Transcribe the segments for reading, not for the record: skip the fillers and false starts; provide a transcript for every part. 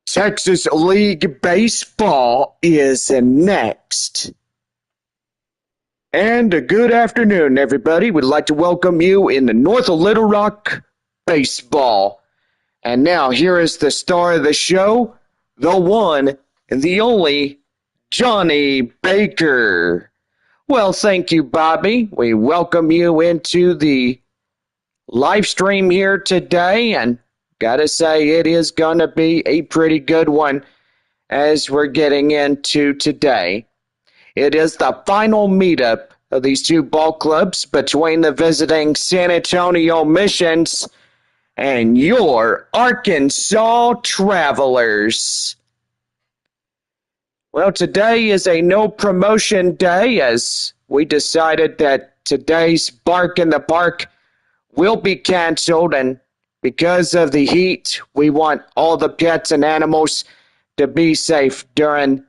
Texas League Baseball is next. And a good afternoon, everybody. We'd like to welcome you in the North of Little Rock Baseball. And now, here is the star of the show, the one and the only Johnny Baker. Well, thank you, Bobby. We welcome you into the live stream here today, and gotta say it is gonna be a pretty good one as we're getting into today. It is the final meetup of these two ball clubs between the visiting San Antonio Missions and your Arkansas Travelers. Well, today is a no promotion day as we decided that today's Bark in the Park will be canceled, and because of the heat, we want all the pets and animals to be safe during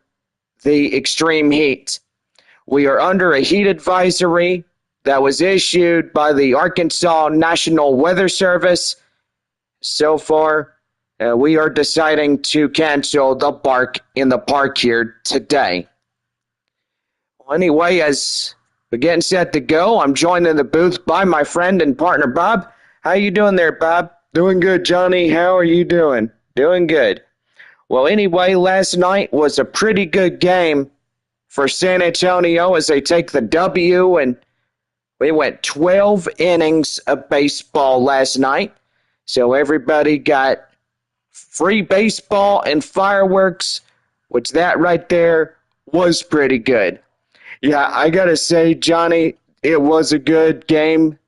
the extreme heat. We are under a heat advisory that was issued by the Arkansas National Weather Service. So far, we are deciding to cancel the Bark in the Park here today. Well, anyway, as we're getting set to go, I'm joined in the booth by my friend and partner, Bob. How you doing there, Bob? Doing good, Johnny. How are you doing? Doing good. Well, anyway, last night was a pretty good game for San Antonio as they take the W, and we went 12 innings of baseball last night. So everybody got free baseball and fireworks, which that right there was pretty good. Yeah, I got to say, Johnny, it was a good game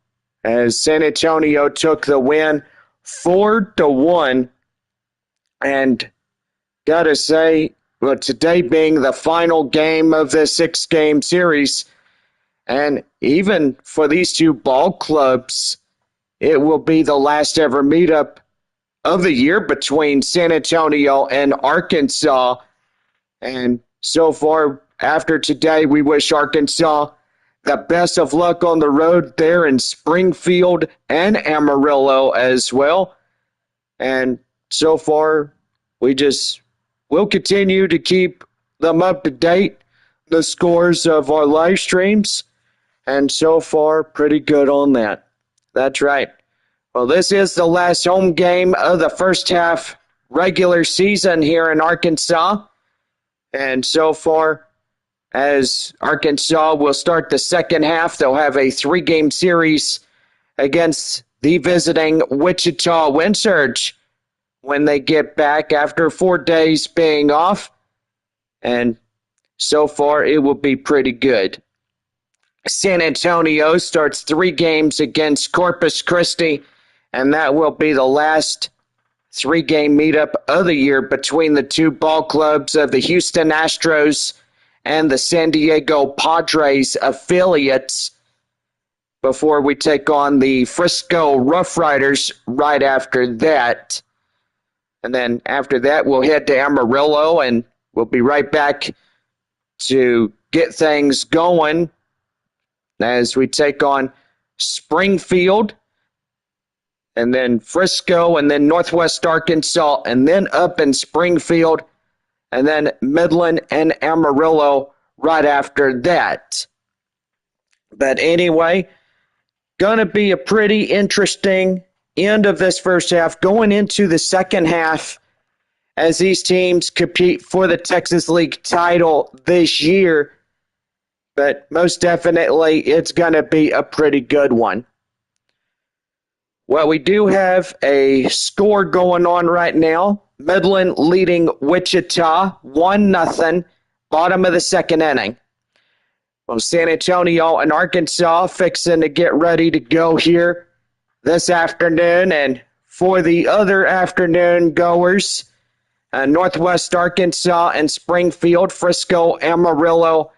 as San Antonio took the win 4-1. And got to say, well, today being the final game of the 6-game series, and even for these two ball clubs, it will be the last ever meetup of the year between San Antonio and Arkansas. And so far, after today, we wish Arkansas the best of luck on the road there in Springfield and Amarillo as well. And so far, we'll continue to keep them up to date, the scores of our live streams, and so far, pretty good on that. That's right. Well, this is the last home game of the first half regular season here in Arkansas. And so far, as Arkansas will start the second half, they'll have a 3-game series against the visiting Wichita Wind Surge when they get back after 4 days being off. And so far, it will be pretty good. San Antonio starts 3 games against Corpus Christi, and that will be the last 3-game meetup of the year between the two ball clubs of the Houston Astros and the San Diego Padres affiliates before we take on the Frisco Rough Riders right after that. And then after that, we'll head to Amarillo, and we'll be right back to get things going as we take on Springfield, and then Frisco, and then Northwest Arkansas, and then up in Springfield, and then Midland and Amarillo right after that. But anyway, gonna be a pretty interesting end of this first half going into the second half as these teams compete for the Texas League title this year. But most definitely, it's going to be a pretty good one. Well, we do have a score going on right now. Midland leading Wichita 1-0, bottom of the second inning. Well, San Antonio and Arkansas fixing to get ready to go here this afternoon. And for the other afternoon goers, Northwest Arkansas and Springfield, Frisco, Amarillo,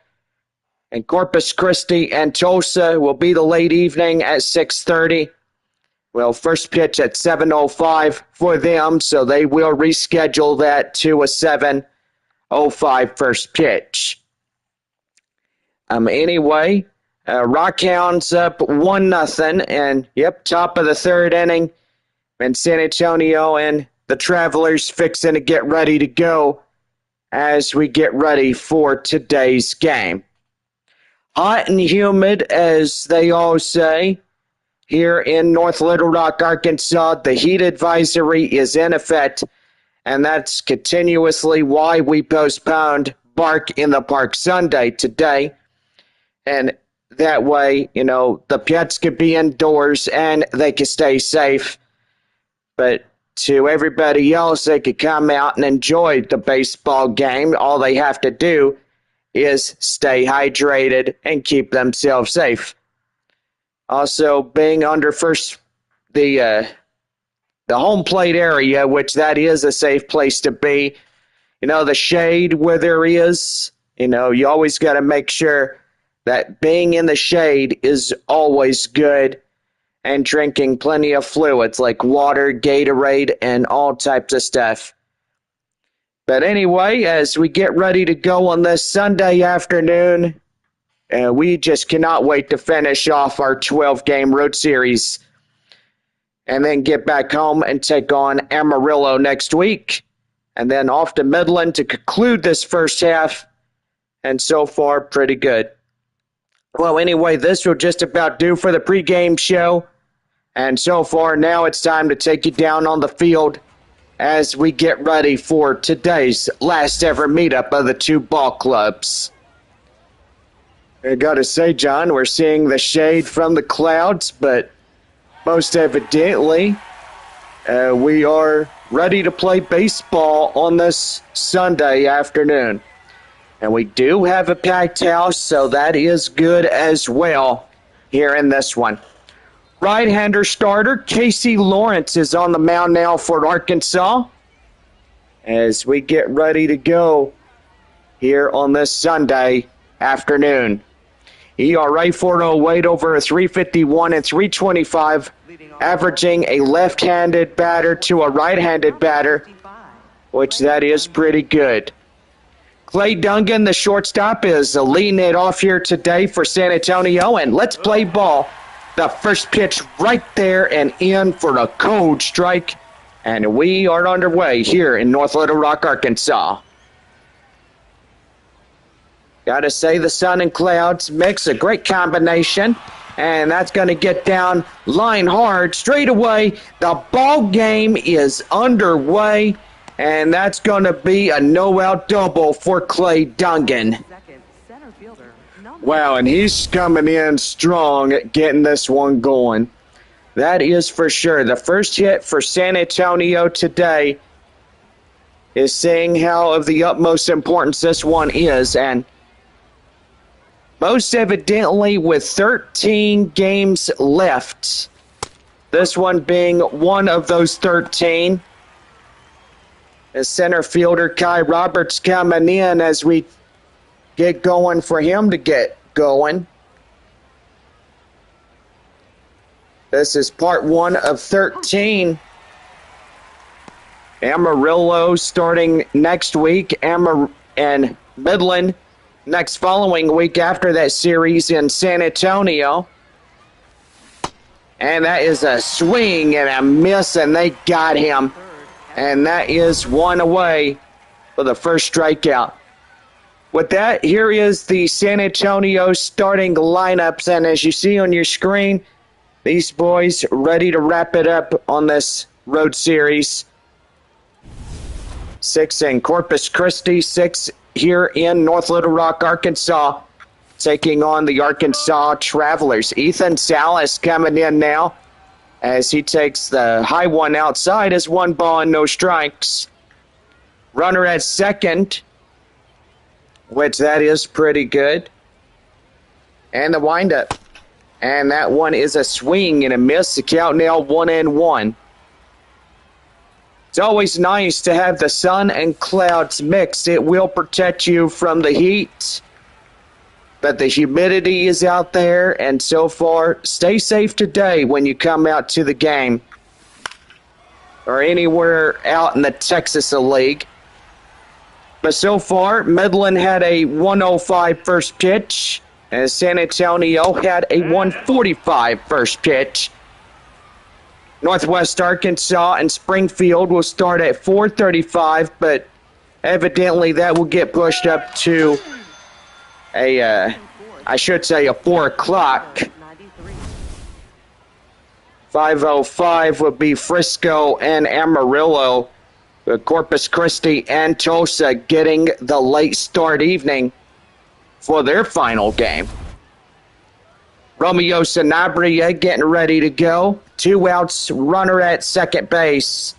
and Corpus Christi and Tulsa will be the late evening at 6:30. Well, first pitch at 7:05 for them, so they will reschedule that to a 7:05 first pitch. Anyway, Rockhounds up 1-0, and top of the third inning, and San Antonio and the Travelers fixing to get ready to go as we get ready for today's game. Hot and humid, as they all say, here in North Little Rock, Arkansas. The heat advisory is in effect, and that's continuously why we postponed Bark in the Park Sunday today. And that way, the pets could be indoors and they could stay safe. But to everybody else, they could come out and enjoy the baseball game. All they have to do is stay hydrated and keep themselves safe. Also, being under the home plate area, which that is a safe place to be. The shade where there is, you always got to make sure that being in the shade is always good, and drinking plenty of fluids like water, Gatorade, and all types of stuff. But anyway, as we get ready to go on this Sunday afternoon, we just cannot wait to finish off our 12-game road series and then get back home and take on Amarillo next week, and then off to Midland to conclude this first half, and so far, pretty good. Well, anyway, this will just about do for the pregame show, and so far, now it's time to take you down on the field as we get ready for today's last ever meetup of the two ball clubs. I gotta say, John, we're seeing the shade from the clouds, but most evidently, we are ready to play baseball on this Sunday afternoon. And we do have a packed house, so that is good as well here in this one. Right-hander starter Casey Lawrence is on the mound now for Arkansas as we get ready to go here on this Sunday afternoon. ERA for no weight over a 351 and 325, averaging a left-handed batter to a right-handed batter, which that is pretty good. Clay Dungan, the shortstop, is leading it off here today for San Antonio, and let's play ball. The first pitch right there and in for a cold strike, and we are underway here in North Little Rock, Arkansas. Gotta say, the sun and clouds makes a great combination, and that's going to get down line hard straight away. The ball game is underway, and that's going to be a no-out double for Clay Dungan. Wow, and he's coming in strong, getting this one going. That is for sure. The first hit for San Antonio today is saying how of the utmost importance this one is, and most evidently with 13 games left, this one being one of those 13. The center fielder Kai Roberts coming in as we get going for him to get going. This is part one of 13. Amarillo starting next week, and Midland next following week after that series in San Antonio. And that is a swing and a miss, and they got him. And that is one away for the first strikeout. With that, here is the San Antonio starting lineups. And as you see on your screen, these boys ready to wrap it up on this road series. 6 in Corpus Christi, 6 here in North Little Rock, Arkansas, taking on the Arkansas Travelers. Ethan Salas coming in now as he takes the high one outside as 1 ball and no strikes. Runner at second, which that is pretty good. And the windup. And that one is a swing and a miss. The count now 1-1. It's always nice to have the sun and clouds mix. It will protect you from the heat. But the humidity is out there, and so far, stay safe today when you come out to the game or anywhere out in the Texas League. But so far, Midland had a 105 first pitch, and San Antonio had a 145 first pitch. Northwest Arkansas and Springfield will start at 4:35, but evidently that will get pushed up to a 4 o'clock. 5:05 would be Frisco and Amarillo. Corpus Christi and Tulsa getting the late start evening for their final game. Romeo Sanabria getting ready to go. 2 outs, runner at second base.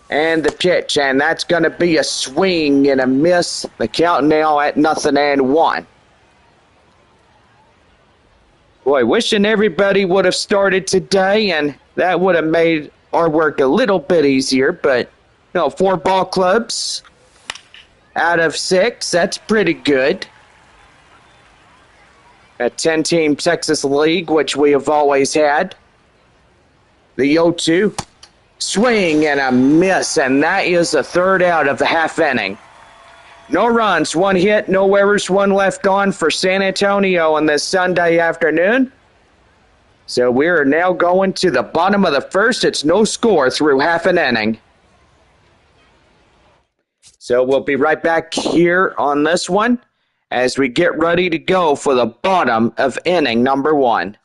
And the pitch, and that's going to be a swing and a miss. The count now at 0-1. Boy, wishing everybody would have started today, and that would have made our work a little bit easier. But, 4 ball clubs out of 6, that's pretty good. A 10-team Texas League, which we have always had. The 0-2. Swing and a miss, and that is the 3rd out of the half inning. No runs, 1 hit, no errors, 1 left on for San Antonio on this Sunday afternoon. So we are now going to the bottom of the 1st. It's no score through half an inning. So we'll be right back here on this one as we get ready to go for the bottom of inning number 1.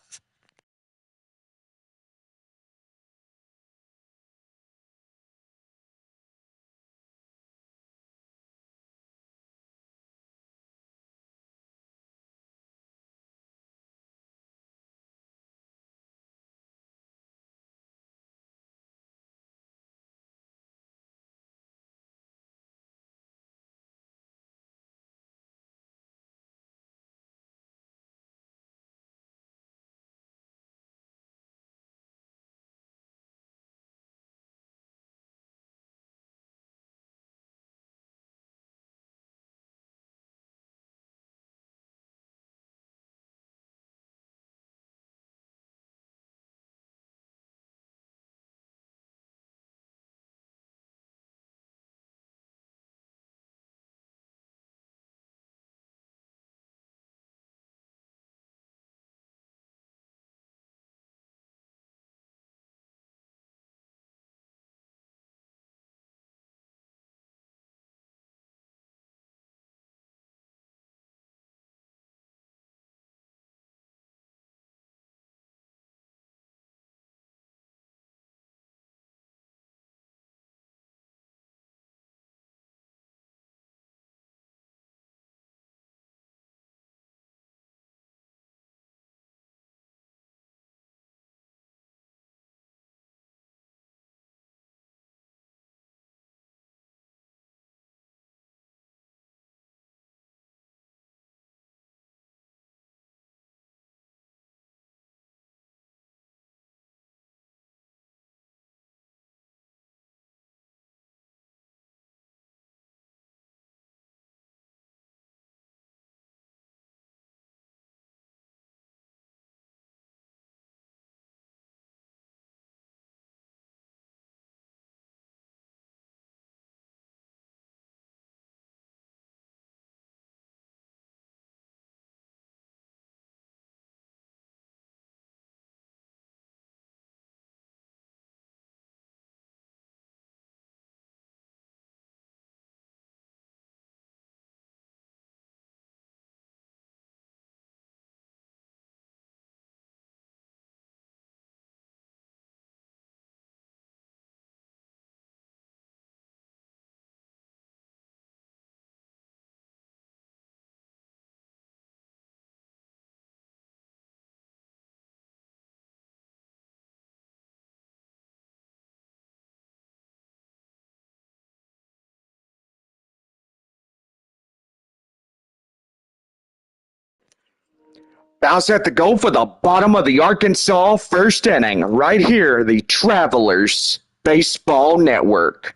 Bounce at the goal for the bottom of the Arkansas 1st inning. Right here, the Travelers Baseball Network.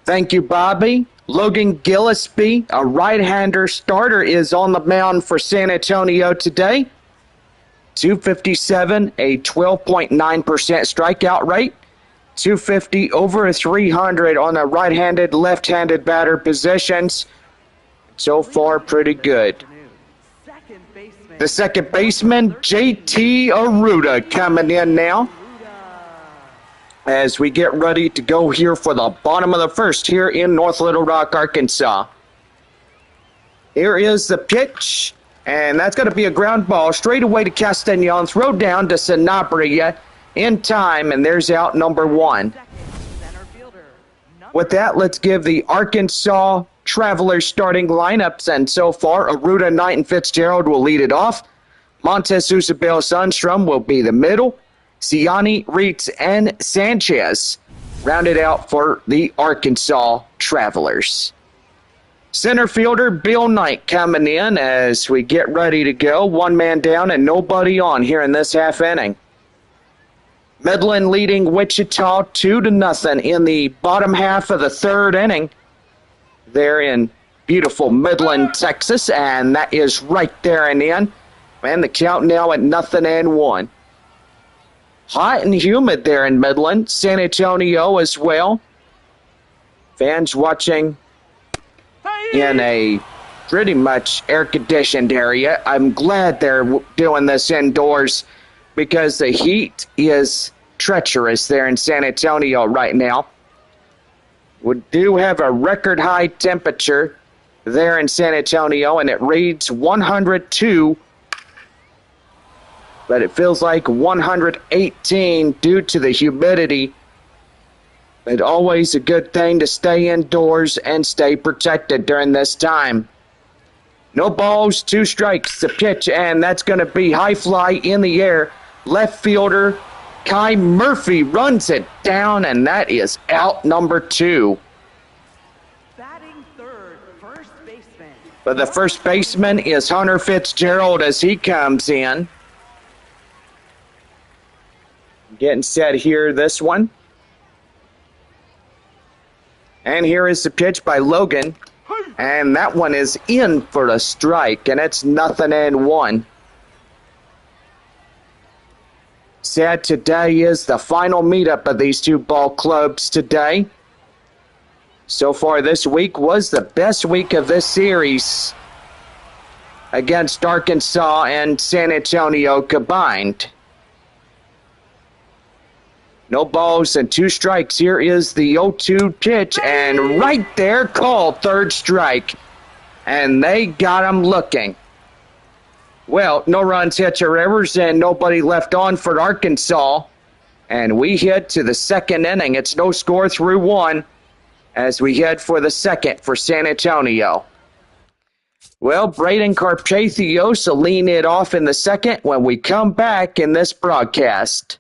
Thank you, Bobby. Logan Gillespie, a right-hander starter, is on the mound for San Antonio today. .257, a 12.9% strikeout rate. .250, over 300 on the right-handed, left-handed batter positions. So far, pretty good. The second baseman, JT Arruda, coming in now. as we get ready to go here for the bottom of the first here in North Little Rock, Arkansas. Here is the pitch, and that's going to be a ground ball straight away to Castagnon. Throw down to Sanabria in time, and there's out number one. With that, let's give the Arkansas Travelers starting lineups, and so far, Aruda, Knight, and Fitzgerald will lead it off. Montes Usabel Sundstrom will be the middle. Ciani, Reitz, and Sanchez rounded out for the Arkansas Travelers. Center fielder Bill Knight coming in as we get ready to go. One man down and nobody on here in this half inning. Midland leading Wichita 2-0 in the bottom half of the third inning. There in beautiful Midland, Texas, and that is right there and in. And the count now at 0-1. Hot and humid there in Midland. San Antonio as well. Fans watching in a pretty much air-conditioned area. I'm glad they're doing this indoors because the heat is treacherous there in San Antonio right now. We do have a record high temperature there in San Antonio, and it reads 102, but it feels like 118 due to the humidity. But always a good thing to stay indoors and stay protected during this time. No balls, 2 strikes, the pitch, and that's going to be high fly in the air. Left fielder Kai Murphy runs it down, and that is out number 2. Batting third, first baseman. But the first baseman is Hunter Fitzgerald as he comes in. Getting set here, this one. And here is the pitch by Logan. And that one is in for a strike, and it's 0-1. Sad today is the final meetup of these two ball clubs today. So far this week was the best week of this series against Arkansas and San Antonio combined. No balls and 2 strikes. Here is the 0-2 pitch, and right there called third strike. And they got him looking. Well, no runs hit to Rivers and nobody left on for Arkansas. And we head to the second inning. It's no score through 1 as we head for the second for San Antonio. Well, Braden Carpathia will lean it off in the second when we come back in this broadcast.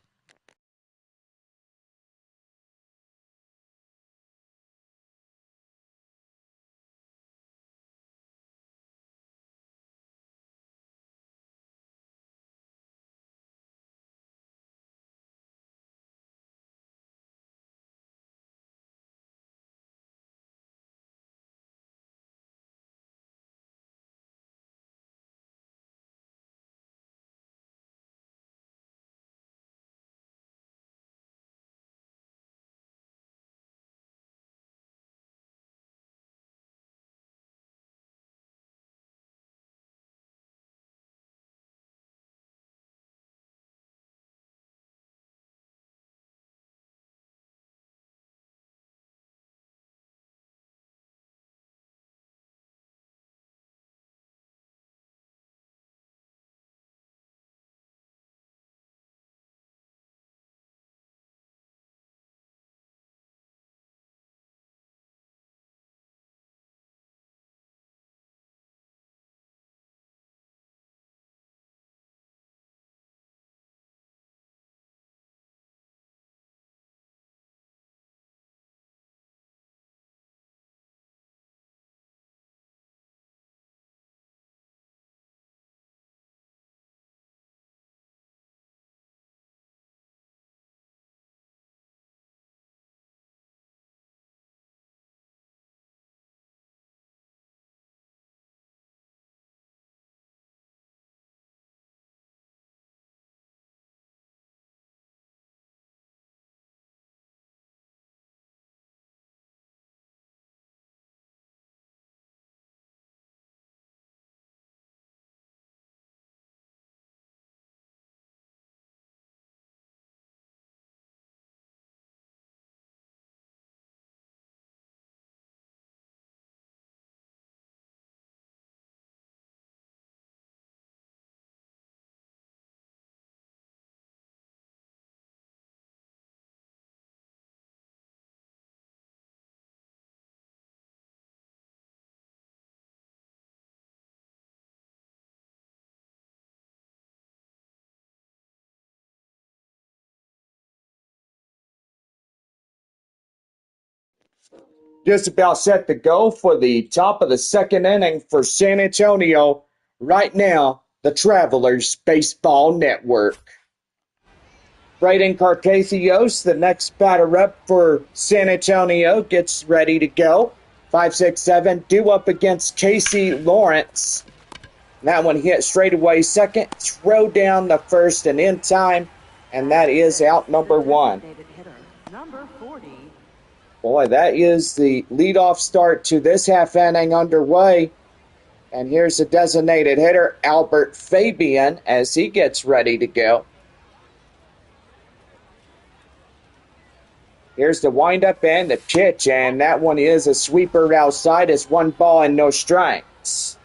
Just about set to go for the top of the second inning for San Antonio. Right now, the Travelers Baseball Network. Braden Carpathios, the next batter up for San Antonio, gets ready to go. 5-6-7, due up against Casey Lawrence. That one hit straight away second, throw down the first and in time, and that is out number one. Number 40. Boy, that is the leadoff start to this half inning underway. And here's the designated hitter, Albert Fabian, as he gets ready to go. Here's the windup and the pitch, and that one is a sweeper outside. It's 1 ball and no strikes.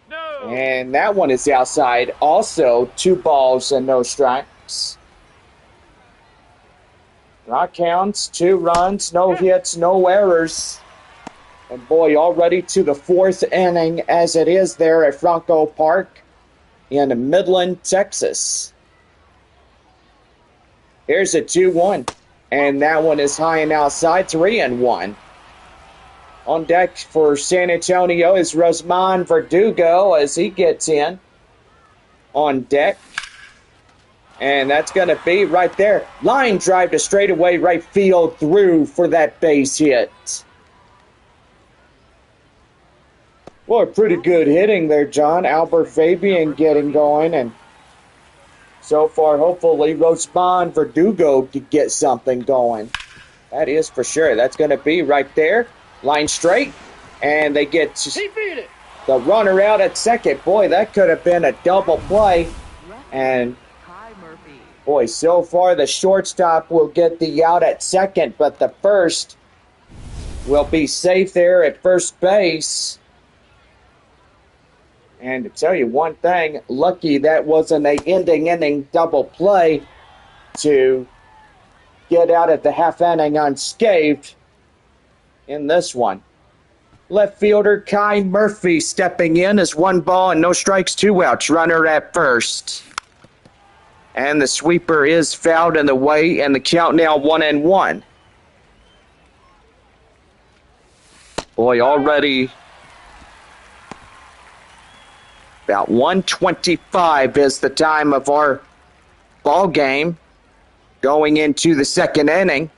No. And that one is outside, also 2 balls and no strikes. Not counts, 2 runs, no hits, no errors. And boy, already to the 4th inning as it is there at Franco Park in Midland, Texas. Here's a 2-1, and that one is high and outside, 3-1. On deck for San Antonio is Rosman Verdugo as he gets in on deck. And that's going to be right there. Line drive to straightaway right field through for that base hit. Boy, pretty good hitting there, John. Albert Fabian getting going, and so far, hopefully, Rosman Verdugo could get something going. That is for sure. That's going to be right there. Line straight, and they get the runner out at second. Boy, that could have been a double play. And boy, so far the shortstop will get the out at second, but the first will be safe there at first base. And to tell you one thing, lucky that wasn't an ending inning double play to get out at the half inning unscathed in this one. Left fielder Kai Murphy stepping in as 1 ball and no strikes, 2 outs. Runner at first. And the sweeper is fouled in the way, and the count now 1-1. Boy, already about 1:25 is the time of our ball game going into the second inning.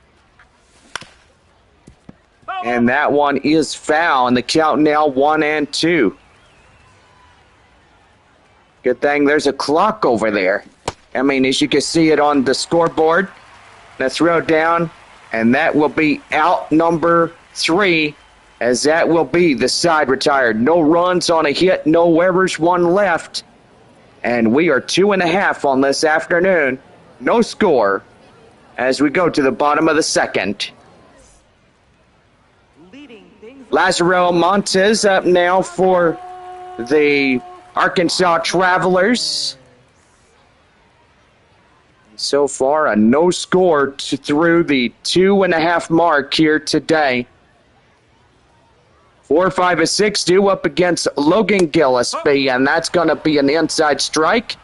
And that one is foul, and the count now 1-2. Good thing there's a clock over there. I mean, as you can see it on the scoreboard. Let's throw down, and that will be out number 3, as that will be the side retired. No runs on a hit, no errors, 1 left. And we are 2.5 on this afternoon. No score as we go to the bottom of the second. Lazaro Montes up now for the Arkansas Travelers. So far, a no score through the 2.5 mark here today. 4, 5, and 6 due up against Logan Gillespie, and that's going to be an inside strike.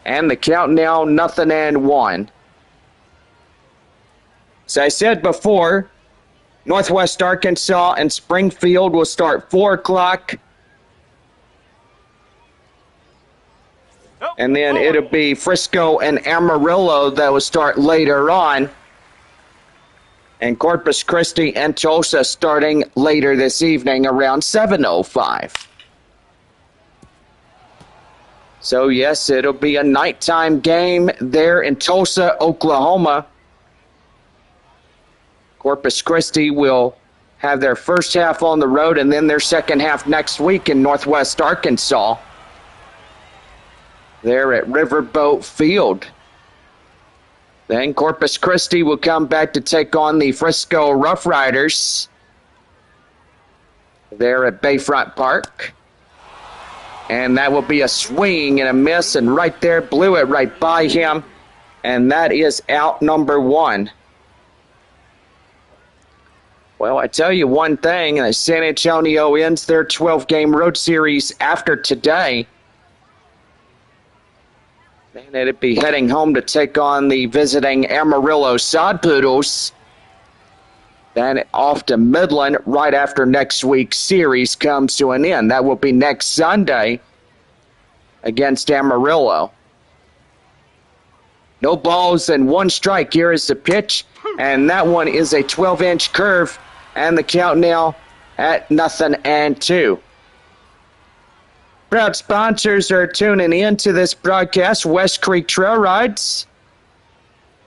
And the count now 0-1. As I said before, Northwest Arkansas and Springfield will start 4 o'clock. And then it'll be Frisco and Amarillo that will start later on. And Corpus Christi and Tulsa starting later this evening around 7:05. So, yes, it'll be a nighttime game there in Tulsa, Oklahoma. Corpus Christi will have their first half on the road and then their second half next week in Northwest Arkansas. There at Riverboat Field. Then Corpus Christi will come back to take on the Frisco Rough Riders there at Bayfront Park. And that will be a swing and a miss, and right there blew it right by him. And that is out number 1. Well, I tell you one thing, as San Antonio ends their 12-game road series after today, they And it'd be heading home to take on the visiting Amarillo Sod Poodles. Then off to Midland right after next week's series comes to an end. That will be next Sunday against Amarillo. No balls and one strike. Here is the pitch, and that one is a 12-inch curve, and the count now at 0-2. Proud sponsors are tuning in to this broadcast. West Creek Trail Rides.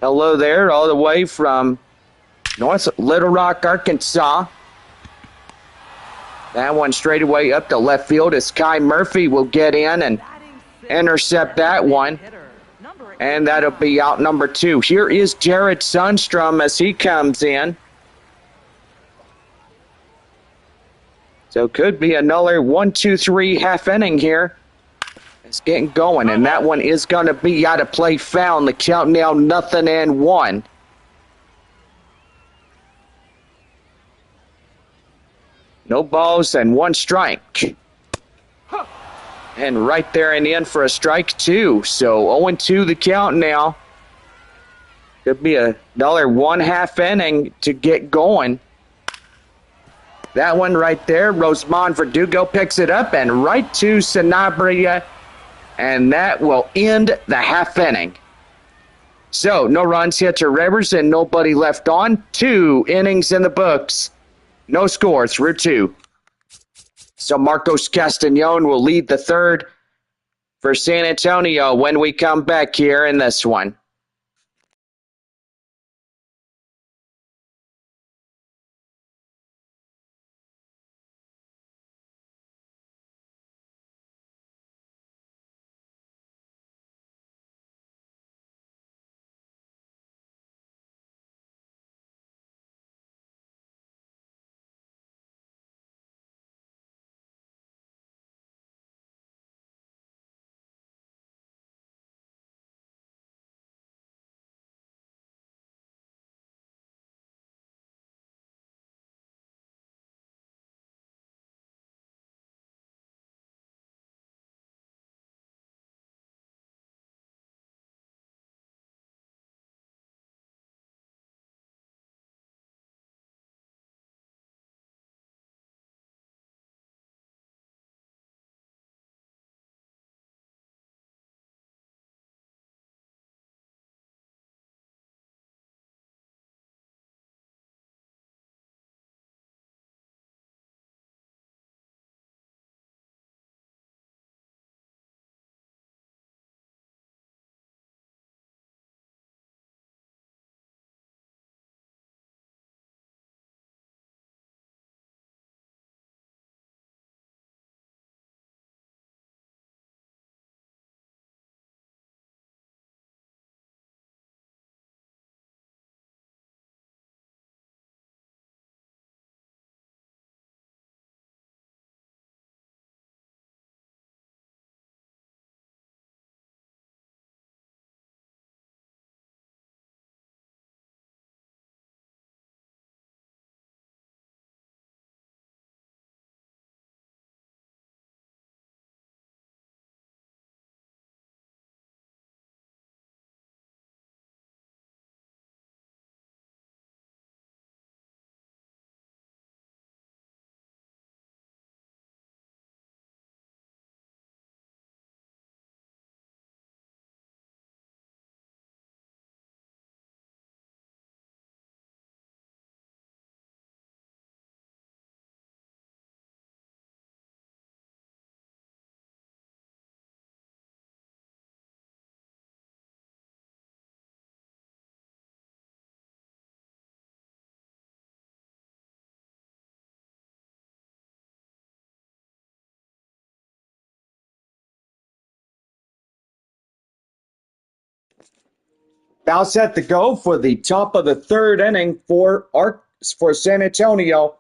Hello there, all the way from North Little Rock, Arkansas. That one straight away up to left field as Kai Murphy will get in and intercept that one. And that'll be out number 2. Here is Jared Sundstrom as he comes in. So could be another 1-2-3 half inning here. It's getting going, and that one is going to be out of play foul. The count now 0-1. No balls and one strike. And right there and in for a strike, too. So 0-2 the count now. Could be another 1 half inning to get going. That one right there, Rosemond Verdugo picks it up and right to Sanabria. And that will end the half inning. So no runs hit to Rivers and nobody left on. 2 innings in the books. No score through 2. So Marcos Castañon will lead the third for San Antonio when we come back here in this one. Now set to go for the top of the third inning for San Antonio.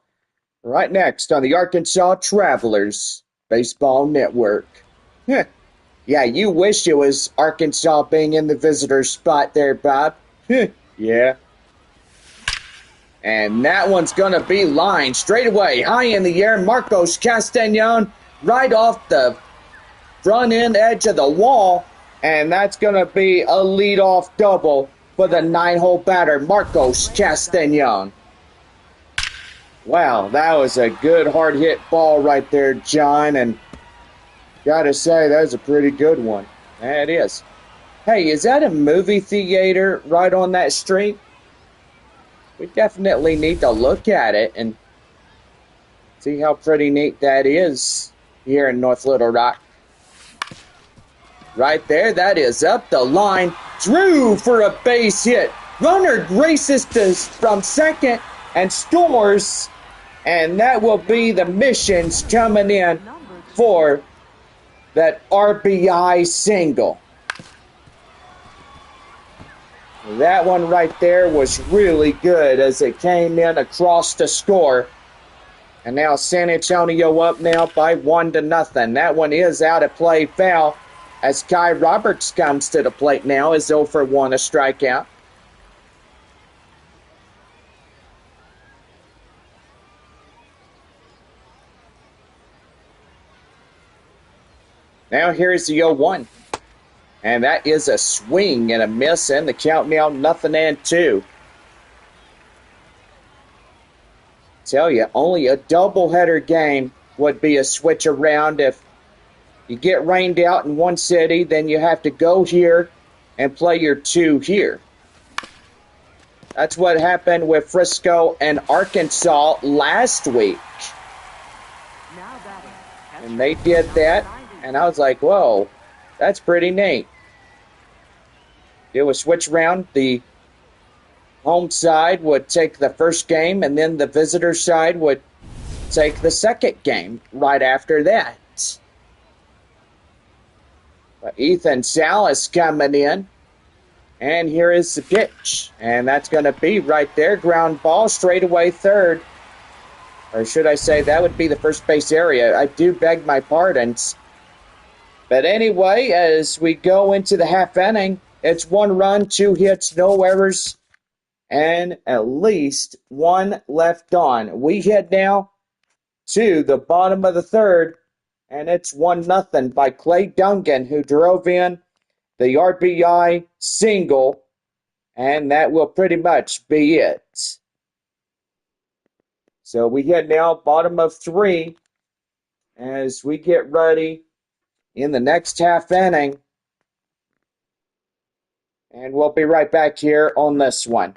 Right next on the Arkansas Travelers Baseball Network. Yeah, you wish it was Arkansas being in the visitor spot there, Bob. Yeah. And that one's going to be lined straight away, high in the air. Marcos Castañon right off the front end edge of the wall. And that's going to be a leadoff double for the 9-hole batter, Marcos Castañon. Wow, that was a good hard hit ball right there, John. And gotta say, that was a pretty good one. That is. Hey, is that a movie theater right on that street? We definitely need to look at it and see how pretty neat that is here in North Little Rock. Right there, that is up the line. Drew for a base hit. Runner races from second and scores. And that will be the missions coming in for that RBI single. That one right there was really good as it came in across the score. And now San Antonio up now by 1-0. That one is out of play, foul, as Kai Roberts comes to the plate now, is 0 for 1, a strikeout. Now here's the 0-1. And that is a swing and a miss, and the count now 0-2. Tell you, only a doubleheader game would be a switch around. If you get rained out in one city, then you have to go here and play your 2 here. That's what happened with Frisco and Arkansas last week. And they did that, and I was like, whoa, that's pretty neat. It was switch round. The home side would take the first game, and then the visitor side would take the second game right after that. But Ethan Salas coming in, and here is the pitch. And that's going to be right there. Ground ball, straightaway third. Or should I say, that would be the first base area. I do beg my pardons. But anyway, as we go into the half inning, it's 1 run, 2 hits, no errors, and at least 1 left on. We head now to the bottom of the third, and it's 1-0 by Clay Dungan, who drove in the RBI single, and that will pretty much be it. So we head now bottom of 3 as we get ready in the next half inning. And we'll be right back here on this one.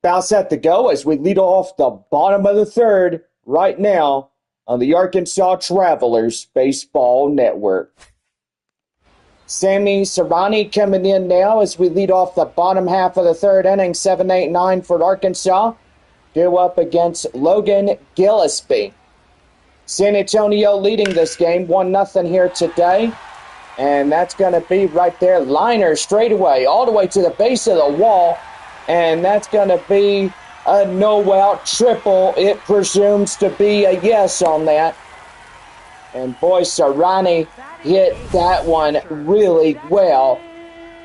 about set to go as we lead off the bottom of the third right now on the Arkansas Travelers Baseball Network. Sammy Serrani coming in now as we lead off the bottom half of the third inning, 7-8-9 for Arkansas. Due up against Logan Gillespie. San Antonio leading this game 1-0 here today. And that's going to be right there. Liner straight away, all the way to the base of the wall. And that's going to be a no-out triple. It presumes to be a yes on that. And boy, Serrani hit that one really well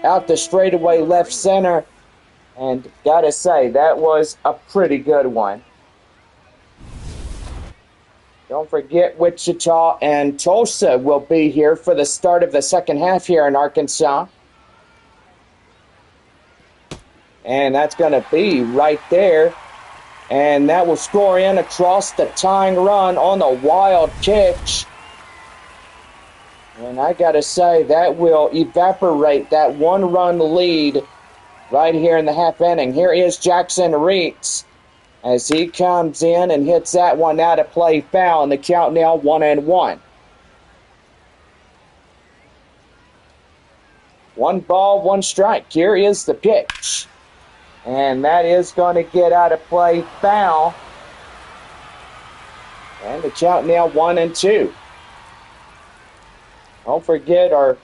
out the straightaway left center. And gotta say, that was a pretty good one. Don't forget, Wichita and Tulsa will be here for the start of the second half here in Arkansas. And that's going to be right there. And that will score in across the tying run on the wild pitch. And I got to say, that will evaporate that one-run lead right here in the half inning. Here is Jackson Reitz as he comes in and hits that one out of play foul, and the count now 1-1. 1 ball, 1 strike. Here is the pitch. And that is going to get out of play foul. And the count now 1-2. Don't forget our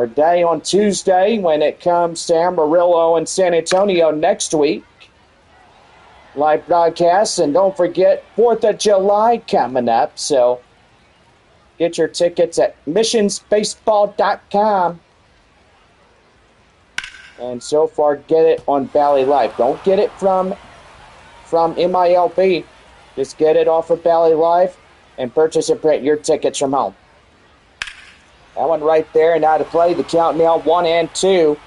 day on Tuesday when it comes to Amarillo and San Antonio next week. Live broadcasts, and don't forget 4th of July coming up. So get your tickets at missionsbaseball.com. And so far, get it on Valley Live. Don't get it from MILB. Just get it off of Valley Live and purchase and print your tickets from home. That one right there and out of play. The count now 1-2.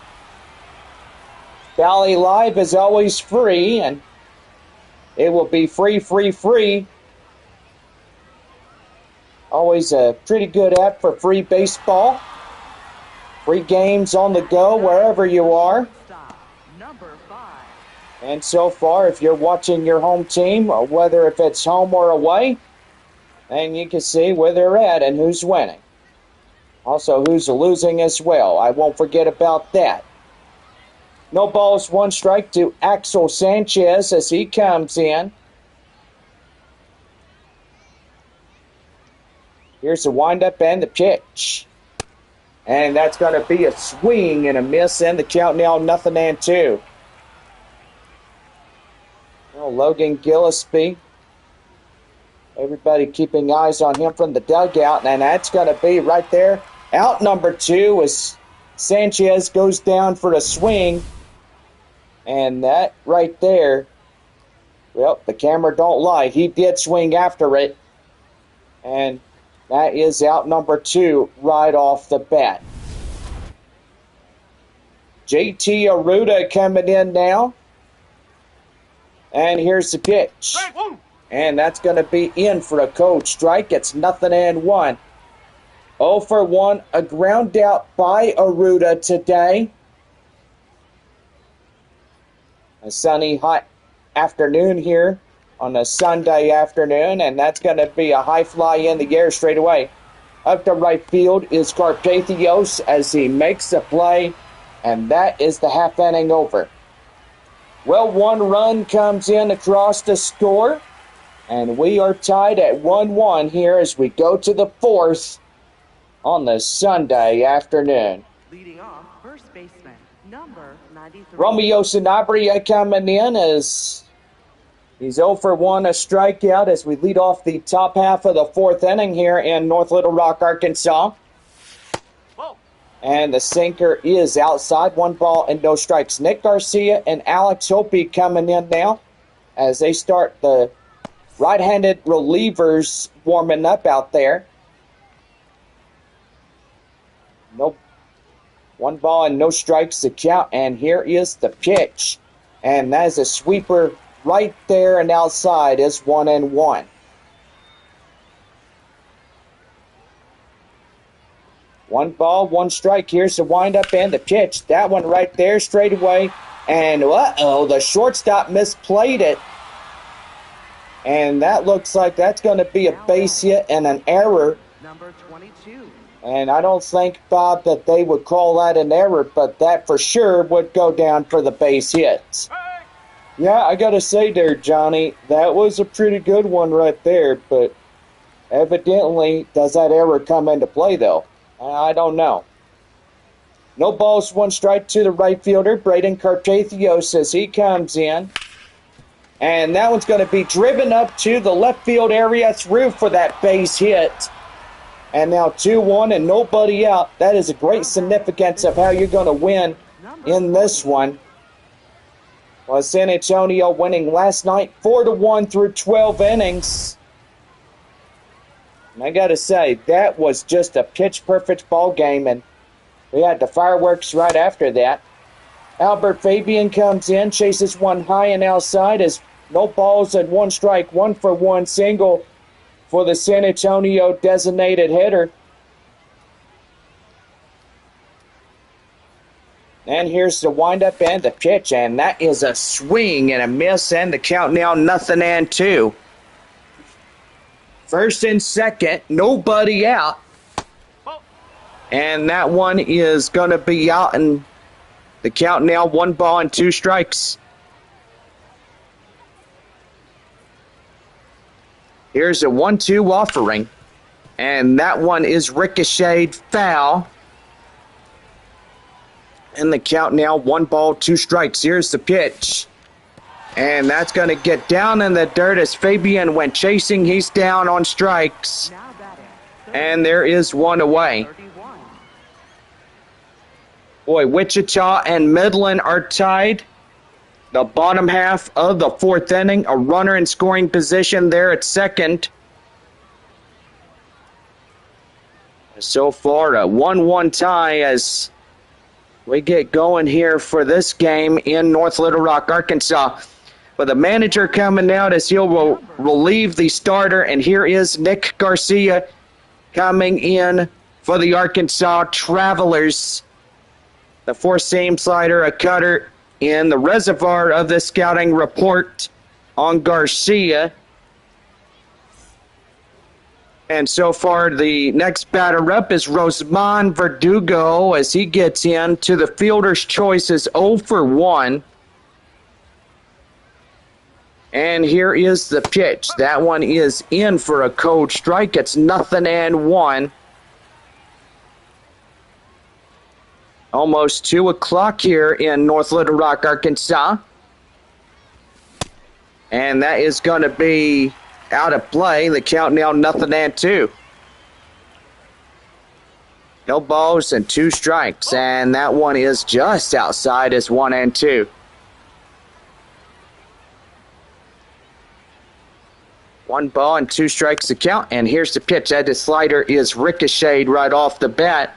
Valley Live is always free, and it will be free. Always a pretty good app for free baseball. Free games on the go wherever you are. Number 5. And so far, if you're watching your home team, or whether if it's home or away, then you can see where they're at and who's winning. Also, who's losing as well. I won't forget about that. No balls, 1 strike to Axel Sanchez as he comes in. Here's the windup and the pitch. And that's going to be a swing and a miss, and the count now 0-2. Well, Logan Gillespie. Everybody keeping eyes on him from the dugout, and that's going to be right there. Out number 2 as Sanchez goes down for a swing. And that right there, well, the camera don't lie. He did swing after it. And that is out number 2 right off the bat. JT Aruda coming in now. And here's the pitch. And that's going to be in for a cold strike. It's 0-1. 0 for 1, a ground out by Aruda today. A sunny, hot afternoon here on a Sunday afternoon, and that's going to be a high fly in the air straight away. Up to right field is Carpathios as he makes the play, and that is the half inning over. Well, 1 run comes in across the score, and we are tied at 1-1 here as we go to the 4th on the Sunday afternoon. Leading off, first baseman, number 93. Romeo Sanabria coming in as he's 0 for 1, a strikeout as we lead off the top half of the 4th inning here in North Little Rock, Arkansas. Whoa. And the sinker is outside, 1 ball and no strikes. Nick Garcia and Alex Hopi coming in now as they start the right-handed relievers warming up out there. Nope. 1 ball and no strikes to count, and here is the pitch. And that is a sweeper right there and outside is 1-1. One ball, 1 strike. Here's the windup and the pitch. That one right there straight away And the shortstop misplayed it. And that looks like that's going to be a base hit and an error. Number 22. And I don't think, Bob, that they would call that an error, but that for sure would go down for the base hits. Yeah, I got to say there, Johnny, that was a pretty good one right there, but evidently, does that error come into play, though? I don't know. No balls, one strike to the right fielder, Braden Cartathios, as he comes in. And that one's going to be driven up to the left field area through for that base hit. And now 2-1 and nobody out. That is a great significance of how you're going to win in this one. Well, San Antonio winning last night 4-1 through 12 innings. And I got to say, that was just a pitch-perfect ball game, and we had the fireworks right after that. Albert Fabian comes in, chases one high and outside as no balls and one strike, 1-for-1 single for the San Antonio designated hitter. And here's the windup and the pitch, and that is a swing and a miss, and the count now 0-2. First and second, nobody out. And that one is going to be out, and the count now 1 ball and 2 strikes. Here's a 1-2 offering, and that one is ricocheted foul. And the count now 1 ball, 2 strikes. Here's the pitch. And that's going to get down in the dirt as Fabian went chasing. He's down on strikes. Now batting. And there is one away. 31. Boy, Wichita and Midland are tied. The bottom half of the 4th inning. A runner in scoring position there at second. So far, a 1-1 tie as we get going here for this game in North Little Rock, Arkansas. With the manager coming out as he'll relieve the starter, and here is Nick Garcia coming in for the Arkansas Travelers. The 4-seam slider, a cutter in the reservoir of the scouting report on Garcia. And so far, the next batter up is Rosman Verdugo as he gets in to the fielder's choice as 0-for-1. And here is the pitch. That one is in for a cold strike. It's 0-1. Almost 2 o'clock here in North Little Rock, Arkansas. And that is going to be out of play. The count now 0-2. No balls and 2 strikes. And that one is just outside as 1-2. 1 ball and 2 strikes to count. And here's the pitch. That slider is ricocheted right off the bat.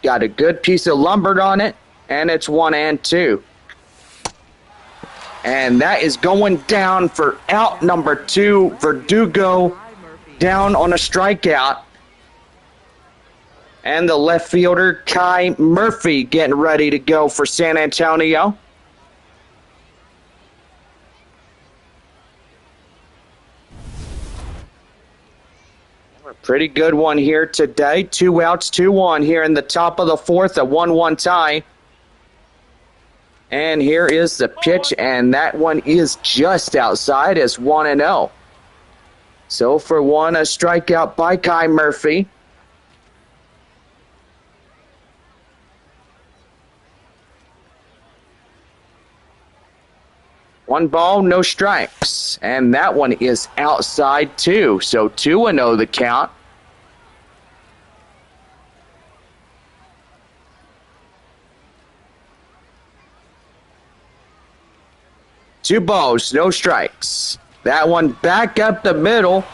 Got a good piece of lumber on it. And it's 1-2. And that is going down for out number 2. Verdugo down on a strikeout. And the left fielder, Kai Murphy, getting ready to go for San Antonio. A pretty good one here today. 2 outs, 2-1 here in the top of the 4th, a 1-1 tie. And here is the pitch, and that one is just outside as 1-0. So for one, a strikeout by Kai Murphy. One ball, no strikes. And that one is outside too. So 2-0 the count. Two balls, no strikes. That one back up the middle.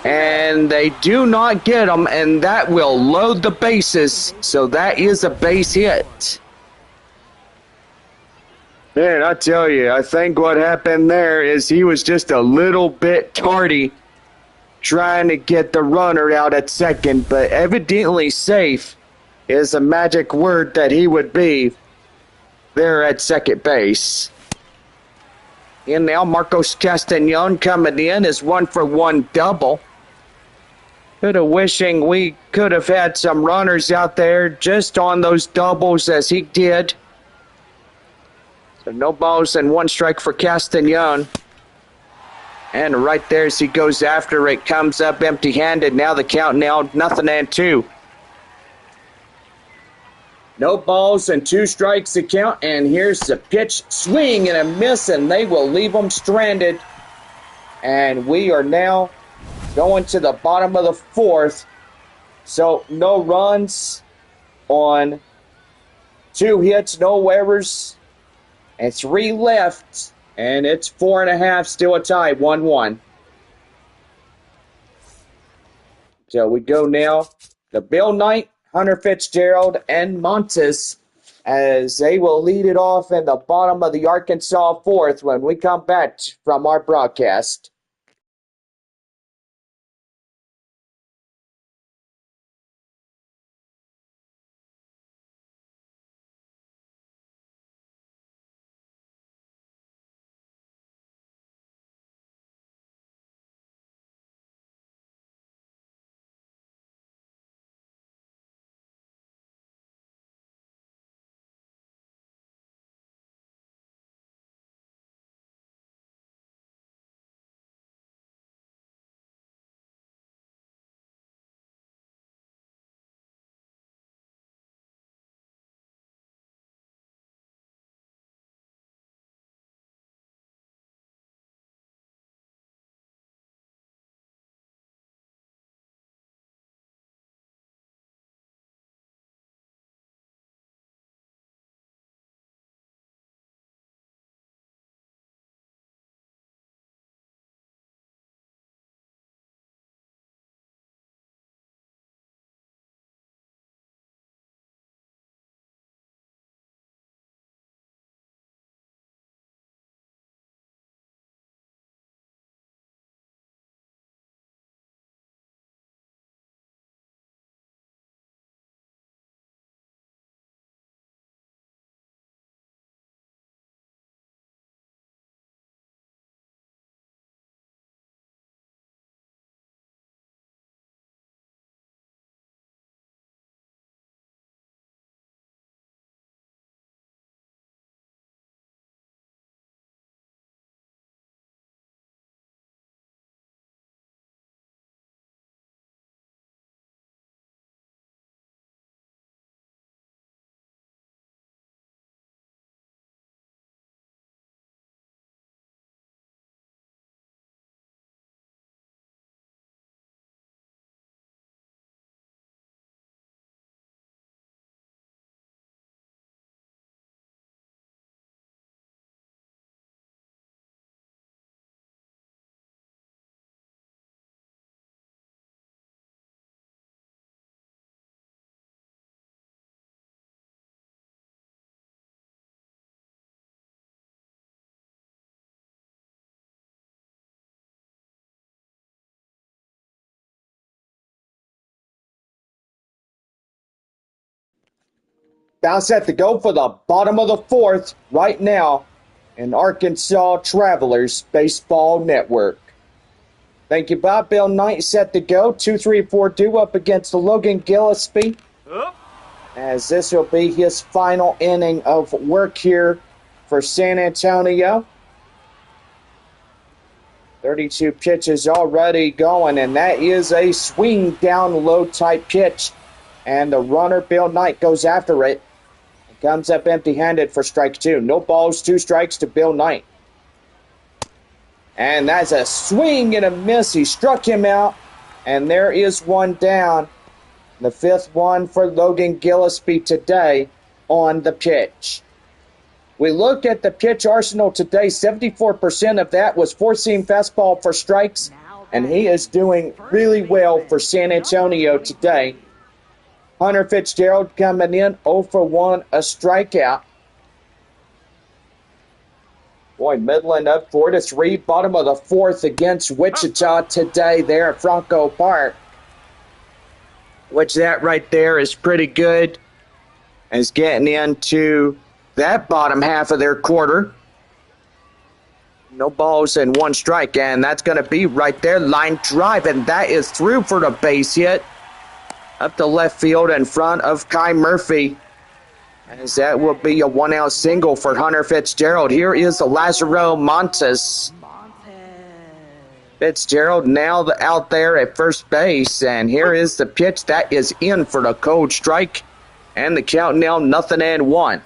And they do not get them, and that will load the bases. So that is a base hit. Man, I tell you, I think what happened there is he was just a little bit tardy trying to get the runner out at second, but evidently safe is a magic word that he would be there at second base. And now Marcos Castañon coming in is 1-for-1 double. Could have wishing we could have had some runners out there just on those doubles as he did. So no balls and 1 strike for Castañon. And right there as he goes after it, comes up empty-handed. Now the count now 0-2. No balls and 2 strikes to count. And here's the pitch, swing and a miss, and they will leave them stranded. And we are now going to the bottom of the 4th. So no runs on 2 hits, no errors, and 3 left. And it's 4.5, still a tie, 1-1. So we go now to Bill Knight, Hunter Fitzgerald, and Montes as they will lead it off in the bottom of the Arkansas 4th when we come back from our broadcast. Bounce set to go for the bottom of the 4th right now in Arkansas Travelers Baseball Network. Thank you, Bob. Bill Knight set to go. 2-3-4 due up against Logan Gillespie. As this will be his final inning of work here for San Antonio. 32 pitches already going, and that is a swing down low type pitch. And the runner, Bill Knight, goes after it. Comes up empty-handed for strike 2. No balls, 2 strikes to Bill Knight. And that's a swing and a miss. He struck him out. And there is 1 down. The 5th one for Logan Gillespie today on the pitch. We look at the pitch arsenal today. 74% of that was 4-seam fastball for strikes. And he is doing really well for San Antonio today. Hunter Fitzgerald coming in 0-for-1, a strikeout. Boy, Midland up 4-3, bottom of the 4th against Wichita today there at Franco Park. which that right there is pretty good, as getting into that bottom half of their quarter. No balls and one strike, and that's going to be right there. Line drive, and that is through for the base hit. Up the left field in front of Kai Murphy, as that will be a one-out single for Hunter Fitzgerald. Here is Lazaro Montes. Fitzgerald now out there at first base, and here is the pitch that is in for the cold strike, and the count now 0-1.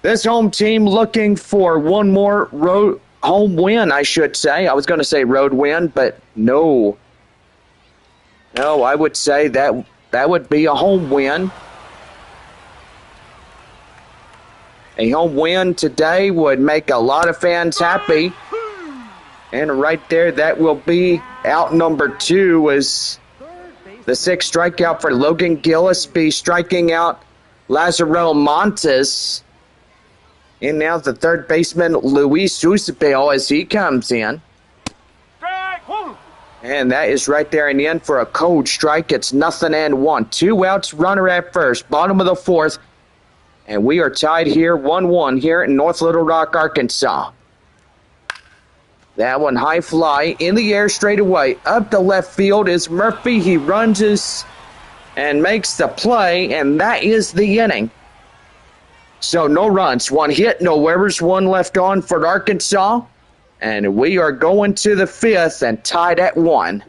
This home team looking for one more home win, I should say. I was going to say road win, but no. No, I would say that would be a home win. A home win today would make a lot of fans happy. And right there, that will be out number 2 as the sixth strikeout for Logan Gillespie, striking out Lazaro Montes. And now the third baseman, Luis Usapel, as he comes in. And that is right there in the end for a cold strike. It's 0-1. 2 outs, runner at first, bottom of the fourth. And we are tied here 1-1 here in North Little Rock, Arkansas. That one high fly in the air straight away. Up the left field is Murphy. He runs and makes the play, and that is the inning. So no runs, 1 hit, no errors, 1 left on for Arkansas. And we are going to the 5th and tied at 1.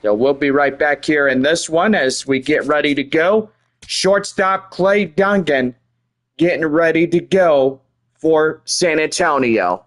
So we'll be right back here in this one as we get ready to go. Shortstop Clay Duncan getting ready to go for San Antonio.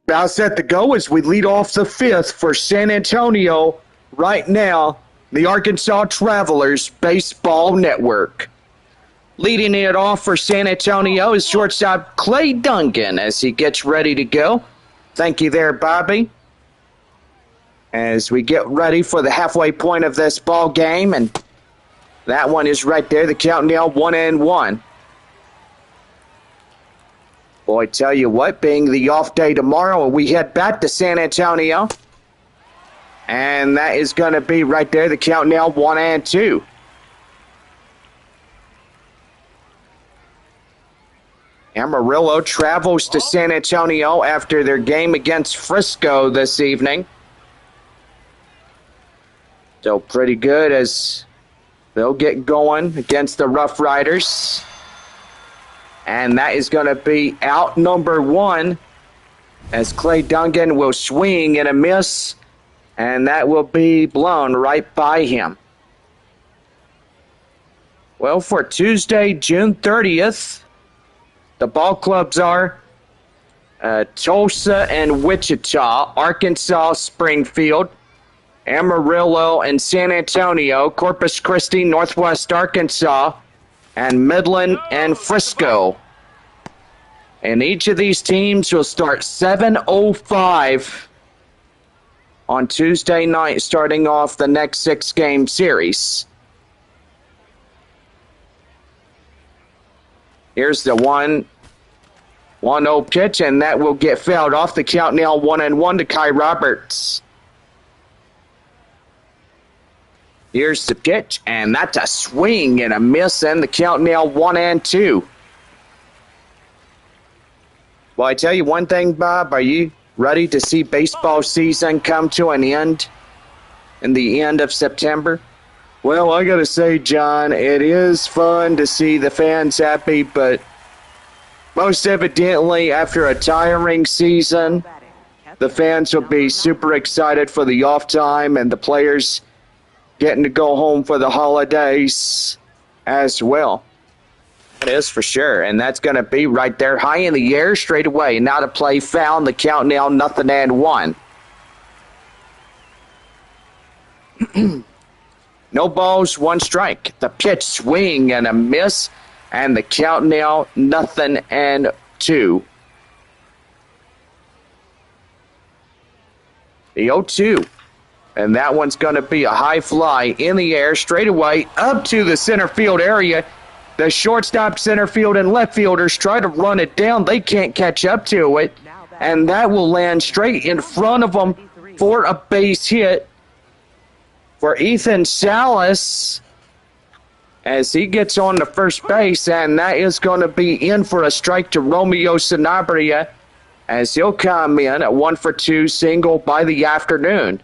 About set to go as we lead off the 5th for San Antonio right now, the Arkansas Travelers Baseball Network. Leading it off for San Antonio is shortstop Clay Duncan as he gets ready to go. Thank you there, Bobby. As we get ready for the halfway point of this ball game, and that one is right there, the count now 1-1. Boy, tell you what, being the off day tomorrow, we head back to San Antonio. And that is going to be right there, the count now 1-2. Amarillo travels to San Antonio after their game against Frisco this evening. So pretty good as they'll get going against the Rough Riders. And that is going to be out number 1 as Clay Duncan will swing and a miss. And that will be blown right by him. Well, for Tuesday, June 30th, the ball clubs are Tulsa and Wichita, Arkansas, Springfield, Amarillo and San Antonio, Corpus Christi, Northwest Arkansas, and Midland and Frisco. And each of these teams will start 7:05 on Tuesday night, starting off the next 6-game series. Here's the 1-0 pitch, and that will get fouled off. The count now 1-1 to Kai Roberts. Here's the pitch, and that's a swing and a miss, and the count now 1-2. Well, I tell you one thing, Bob, are you ready to see baseball season come to an end in the end of September? Well, I gotta say, John, it is fun to see the fans happy, but most evidently, after a tiring season, the fans will be super excited for the off time and the players getting to go home for the holidays as well. That is for sure, and that's going to be right there, high in the air, straight away. Now to play foul, the count now 0-1. No balls, 1 strike. The pitch, swing and a miss, and the count now 0-2. The 0-2. And that one's going to be a high fly in the air, straight away, up to the center field area. The shortstop, center field, and left fielders try to run it down. They can't catch up to it. And that will land straight in front of them for a base hit for Ethan Salas as he gets on to first base. And that is going to be in for a strike to Romeo Sanabria as he'll come in at 1-for-2 single by the afternoon.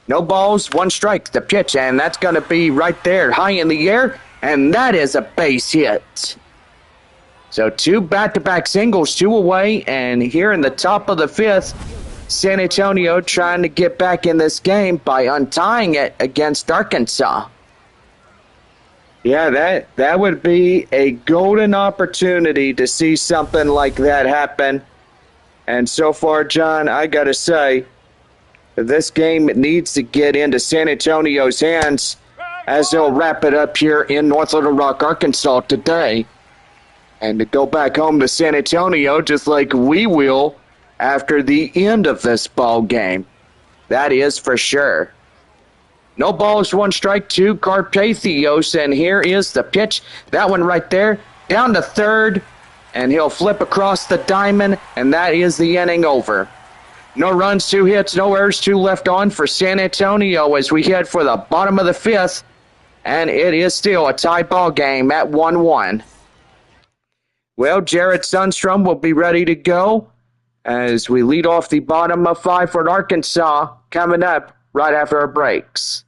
No balls, 1 strike, the pitch, and that's going to be right there, high in the air, and that is a base hit. So 2 back-to-back singles, 2 away, and here in the top of the 5th, San Antonio trying to get back in this game by untying it against Arkansas. Yeah, that would be a golden opportunity to see something like that happen. And so far, John, I got to say, this game needs to get into San Antonio's hands as they'll wrap it up here in North Little Rock, Arkansas today. And to go back home to San Antonio just like we will after the end of this ball game. That is for sure. No balls, 1 strike to Carpathios, and here is the pitch. That one right there, down to third, and he'll flip across the diamond, and that is the inning over. No runs, 2 hits, no errors, 2 left on for San Antonio as we head for the bottom of the 5th, and it is still a tie ball game at 1-1. Well, Jared Sundstrom will be ready to go as we lead off the bottom of 5 for Arkansas coming up right after our breaks.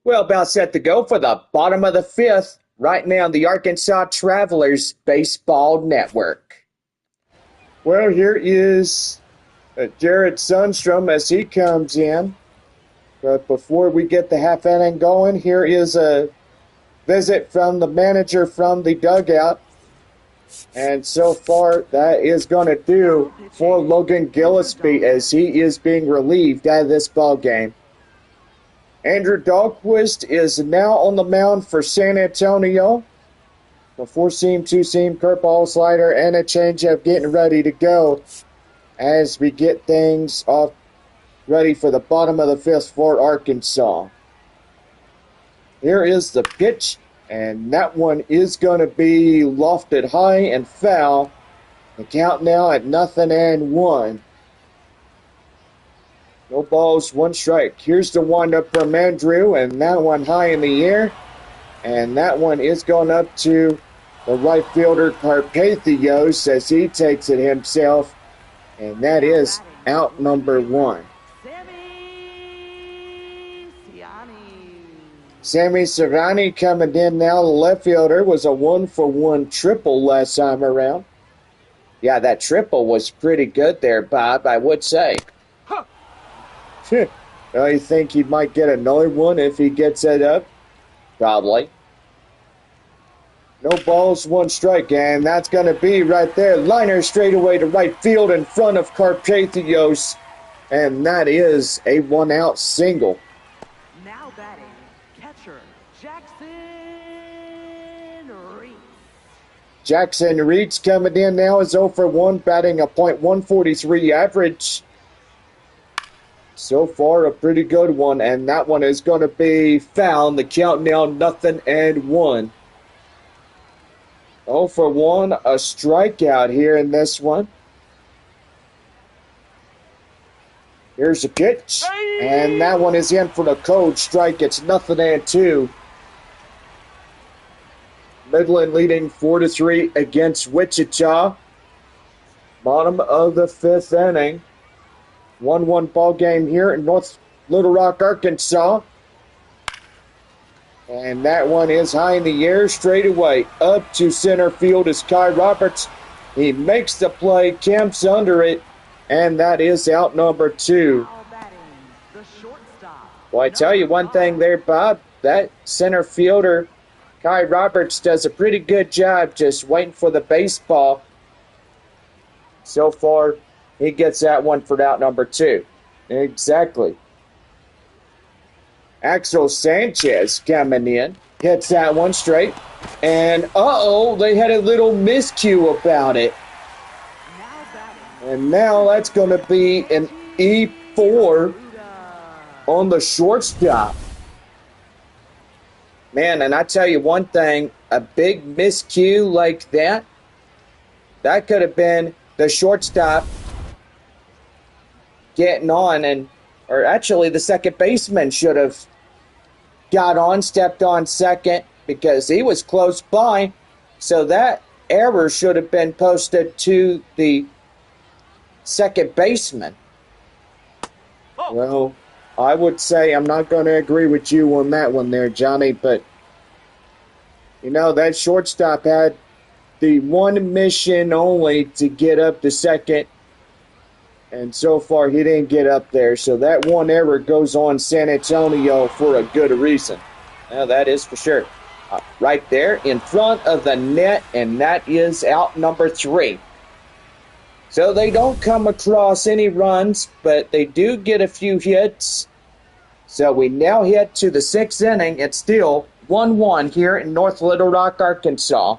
Well, about set to go for the bottom of the fifth, right now on the Arkansas Travelers Baseball Network. Well, here is Jared Sundstrom as he comes in. But before we get the half inning going, here is a visit from the manager from the dugout. And so far, that is going to do for Logan Gillespie as he is being relieved out of this ball game. Andrew Dahlquist is now on the mound for San Antonio. The four-seam, two-seam, curveball, slider, and a changeup getting ready to go as we get things off ready for the bottom of the fifth for Arkansas. Here is the pitch, and that one is going to be lofted high and foul. The count now at 0-1. No balls, one strike. Here's the windup from Andrew, and that one high in the air. And that one is going up to the right fielder, Carpathios, as he takes it himself. And that is out number one. Sammy Serrani coming in now. The left fielder was a 1-for-1 triple last time around. Yeah, that triple was pretty good there, Bob, I would say. Well, you think he might get another one if he gets it up? Probably. No balls, one strike, and that's going to be right there. Liner straight away to right field in front of Carpathios, and that is a one-out single. Now batting, catcher Jackson Reese. Jackson Reeds coming in now is 0-for-1, batting a .143 average. So far, a pretty good one, and that one is going to be foul. The count now 0-1. 0-for-1, a strikeout here in this one. Here's a pitch, and that one is in for the cold strike. It's 0-2. Midland leading 4-3 against Wichita. Bottom of the fifth inning. 1-1 ball game here in North Little Rock, Arkansas. And that one is high in the air, straight away. Up to center field is Kai Roberts. He makes the play, camps under it, and that is out number two. Well, I tell you one thing there, Bob. That center fielder, Kai Roberts, does a pretty good job just waiting for the baseball. So far, he gets that one for out number two. Exactly. Axel Sanchez coming in. Hits that one straight. And, they had a little miscue about it. And now that's going to be an E4 on the shortstop. Man, and I tell you one thing, a big miscue like that, that could have been the shortstop getting on, or actually the second baseman should have got on, stepped on second because he was close by. So that error should have been posted to the second baseman. Well, I would say I'm not going to agree with you on that one there, Johnny, but that shortstop had the one mission only to get up to second. And so far, he didn't get up there. So that one error goes on San Antonio for a good reason. Well, that is for sure. Right there in front of the net, and that is out number three. So they don't come across any runs, but they do get a few hits. So we now head to the sixth inning. It's still 1-1 here in North Little Rock, Arkansas.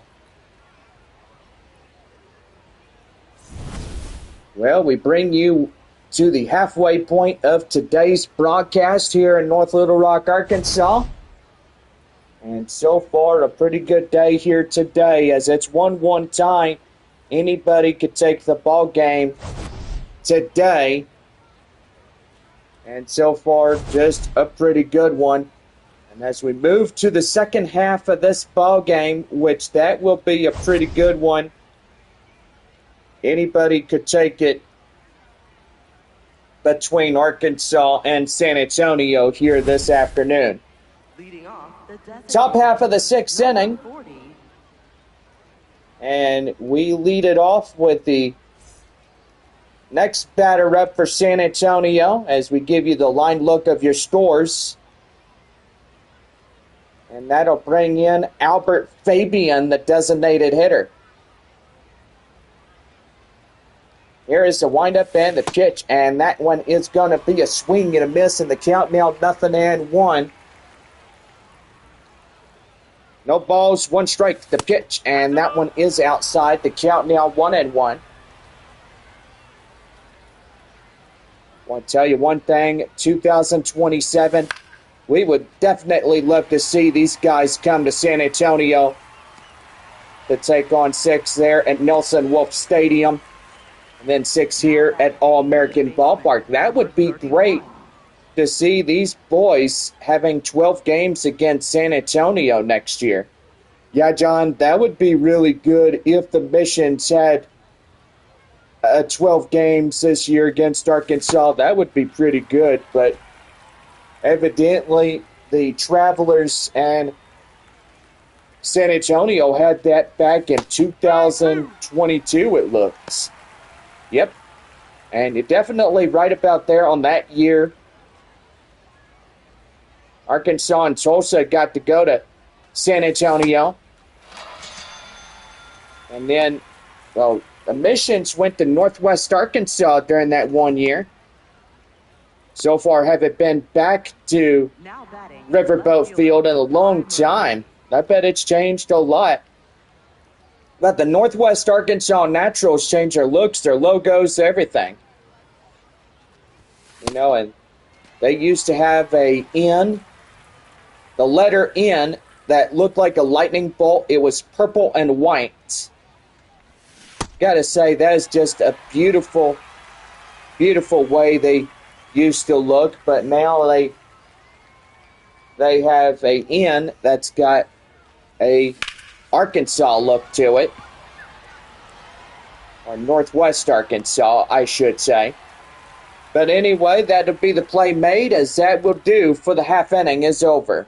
Well, we bring you to the halfway point of today's broadcast here in North Little Rock, Arkansas. And so far, a pretty good day here today as it's 1-1 tie. Anybody could take the ball game today. And so far, just a pretty good one. And as we move to the second half of this ball game, which that will be a pretty good one, anybody could take it between Arkansas and San Antonio here this afternoon. Leading off the top half of the sixth inning. 40. And we lead it off with the next batter up for San Antonio as we give you the line look of your scores. And that'll bring in Albert Fabian, the designated hitter. Here is the windup and the pitch, and that one is going to be a swing and a miss in the count now, 0-1. No balls, one strike, the pitch, and that one is outside. The count now 1-1. I want to tell you one thing, 2027, we would definitely love to see these guys come to San Antonio to take on 6 there at Nelson Wolff Stadium, and then 6 here at All-American Ballpark. That would be great to see these boys having 12 games against San Antonio next year. Yeah, John, that would be really good if the Missions had 12 games this year against Arkansas. That would be pretty good, but evidently the Travelers and San Antonio had that back in 2022, it looks. Yep. And you're definitely right about there on that year. Arkansas and Tulsa got to go to San Antonio. And then, well, the Missions went to Northwest Arkansas during that 1 year. So far, haven't been back to Now batting. Riverboat Field in a long time. I bet it's changed a lot. But the Northwest Arkansas Naturals changed their looks, their logos, everything. You know, and they used to have a N, the letter N, that looked like a lightning bolt. It was purple and white. Gotta say, that is just a beautiful, beautiful way they used to look. But now they have a N that's got a Arkansas look to it. Or Northwest Arkansas, I should say. But anyway, that'll be the play made, as that will do for the half inning is over.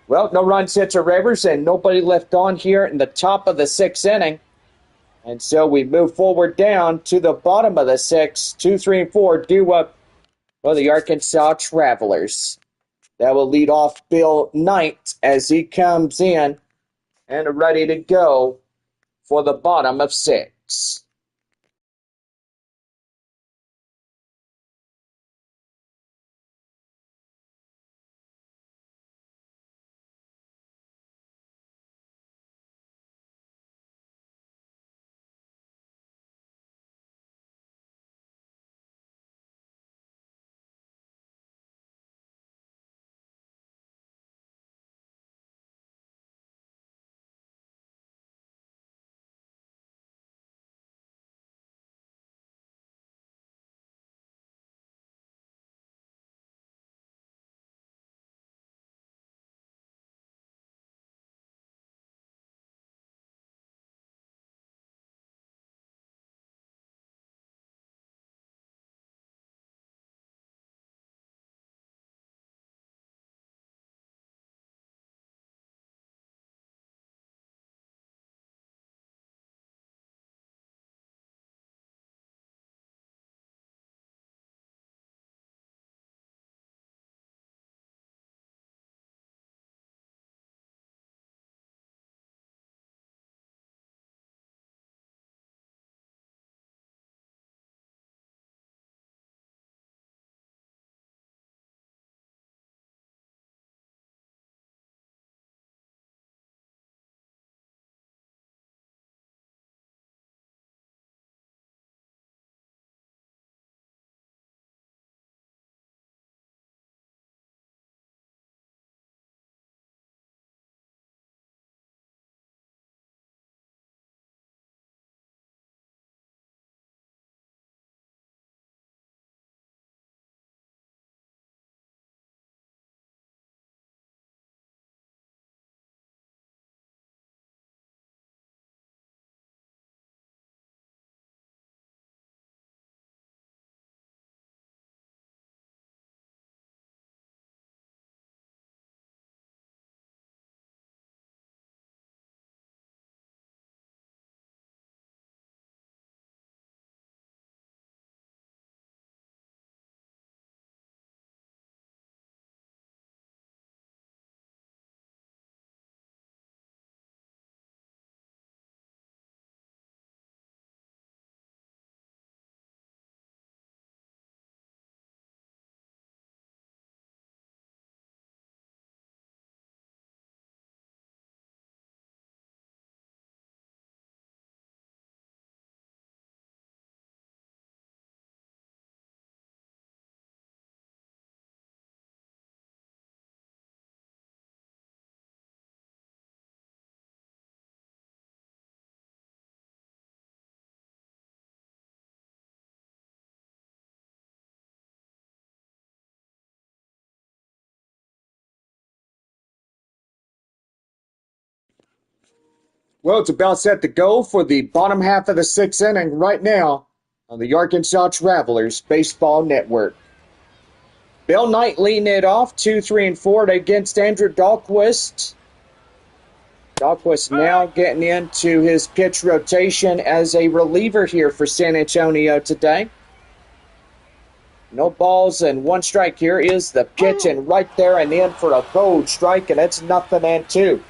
Well, no runs, hits, or errors, and nobody left on here in the top of the 6th inning. And so we move forward down to the bottom of the 6th. 2, 3, and 4 due up for the Arkansas Travelers. That will lead off Bill Knight as he comes in and ready to go for the bottom of 6. Well, it's about set to go for the bottom half of the sixth inning right now on the Arkansas Travelers Baseball Network. Bill Knight leading it off, 2, 3, and 4 against Andrew Dahlquist. Dahlquist now getting into his pitch rotation as a reliever here for San Antonio today. No balls and 1 strike. Here is the pitch, and right there and in for a cold strike, and it's 0-2.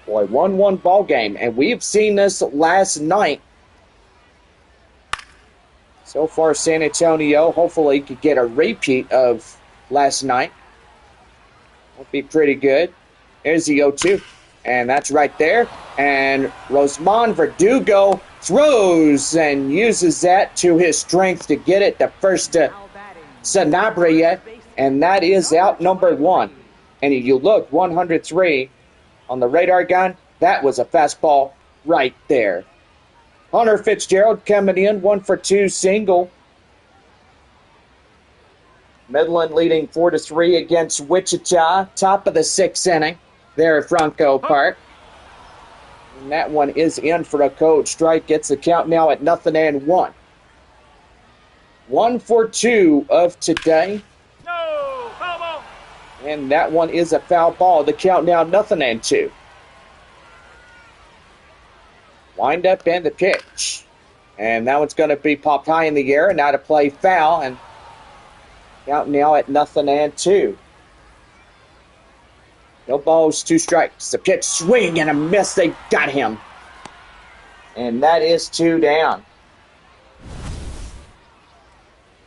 Boy, 1-1 ball game, and we've seen this last night. So far, San Antonio hopefully could get a repeat of last night. Would be pretty good. Here's the 0-2, and that's right there. And Rosman Verdugo throws and uses that to his strength to get it to first to Sanabria, and that is out number 1. And if you look, 103 on the radar gun, that was a fastball right there. Hunter Fitzgerald coming in, 1 for 2 single. Midland leading 4-3 against Wichita. Top of the 6th inning there at Franco Park. And that one is in for a cold strike. Gets the count now at 0-1. 1 for 2 of today. No, foul ball. And that one is a foul ball. The count now 0-2. Wind up and the pitch. And that one's going to be popped high in the air. And now to play foul. And count now at 0-2. No balls, 2 strikes. The pitch, swing and a miss. They got him. And that is 2 down.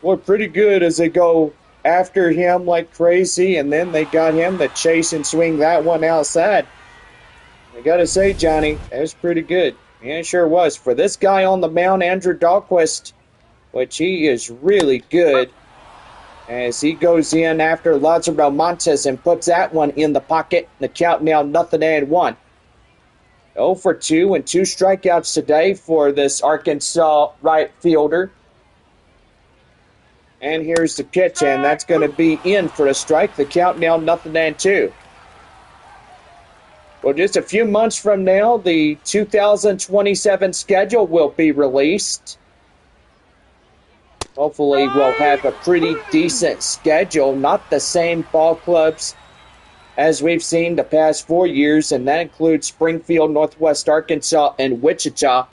Boy, pretty good as they go after him like crazy. And then they got him to chase and swing that one outside. I got to say, Johnny, that was pretty good. Yeah, it sure was. For this guy on the mound, Andrew Dahlquist, which he is really good, as he goes in after Lazaro Montes and puts that one in the pocket. The count now 0-1. 0 for 2 and 2 strikeouts today for this Arkansas right fielder. And here's the pitch, and that's going to be in for a strike. The count now 0-2. Well, just a few months from now, the 2027 schedule will be released. Hopefully, we'll have a pretty decent schedule. Not the same ball clubs as we've seen the past 4 years, and that includes Springfield, Northwest Arkansas, and Wichita.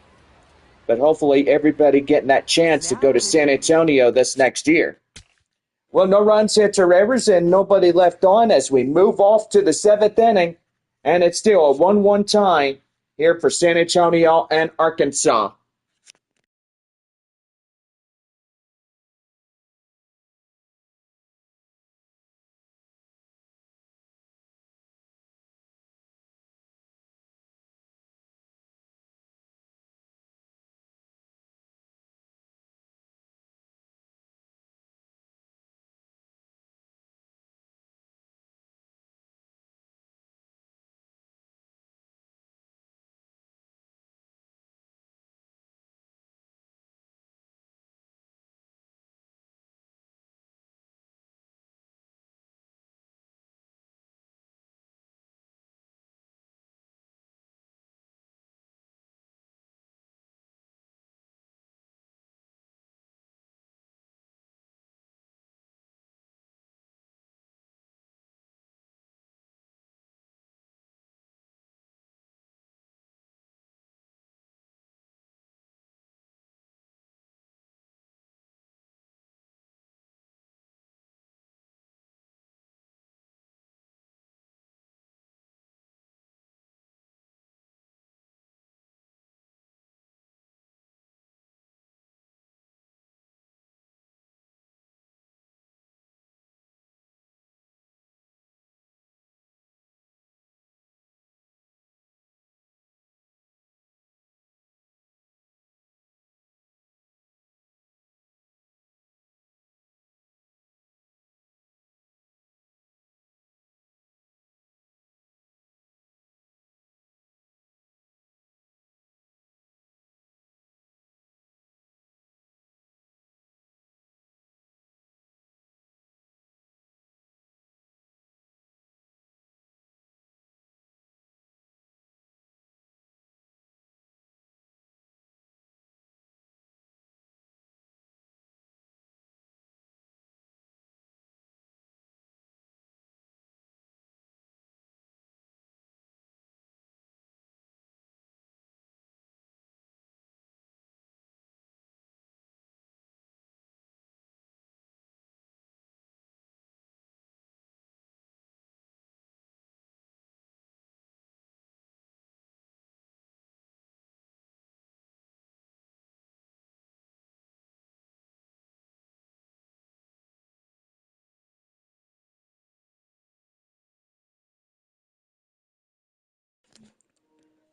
But hopefully, everybody getting that chance to go to San Antonio this next year. Well, no runs, hits, or errors, and nobody left on as we move off to the 7th inning. And it's still a 1-1 tie here for San Antonio and Arkansas.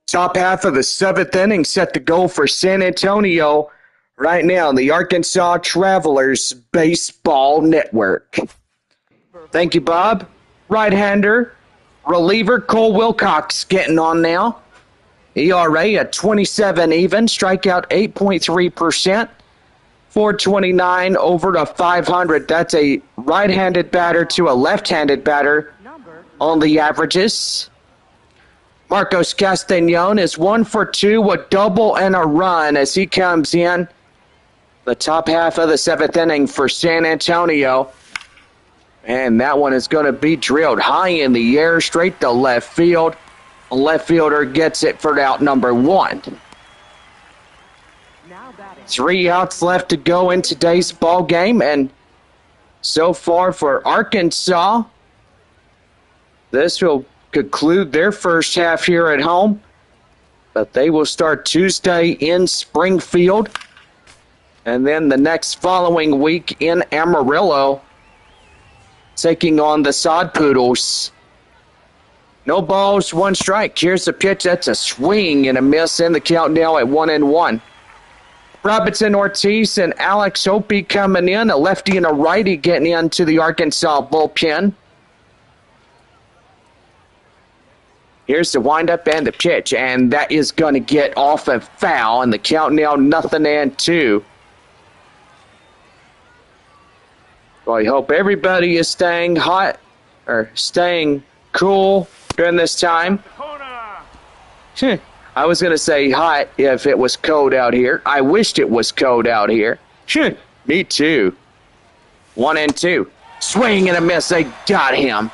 Top half of the seventh inning set to go for San Antonio right now on the Arkansas Travelers Baseball Network. Thank you, Bob. Right-hander, reliever Cole Wilcox getting on now. ERA at 27 even, strikeout 8.3%, 429 over to 500. That's a right-handed batter to a left-handed batter on the averages. Marcos Castañon is 1 for 2 with double and a run as he comes in the top half of the seventh inning for San Antonio. And that one is going to be drilled high in the air, straight to left field. A left fielder gets it for out number 1. 3 outs left to go in today's ball game, and so far for Arkansas, this will conclude their first half here at home, but they will start Tuesday in Springfield, and then the next following week in Amarillo, taking on the Sod Poodles. No balls, 1 strike. Here's the pitch. That's a swing and a miss, in the count now at 1-1. Robinson Ortiz and Alex Opie coming in, a lefty and a righty getting into the Arkansas bullpen. Here's the windup and the pitch, and that is going to get off a foul, and the count now 0-2. Well, I hope everybody is staying hot or staying cool during this time. I was going to say hot if it was cold out here. I wished it was cold out here. Me too. 1-2. Swing and a miss. They got him.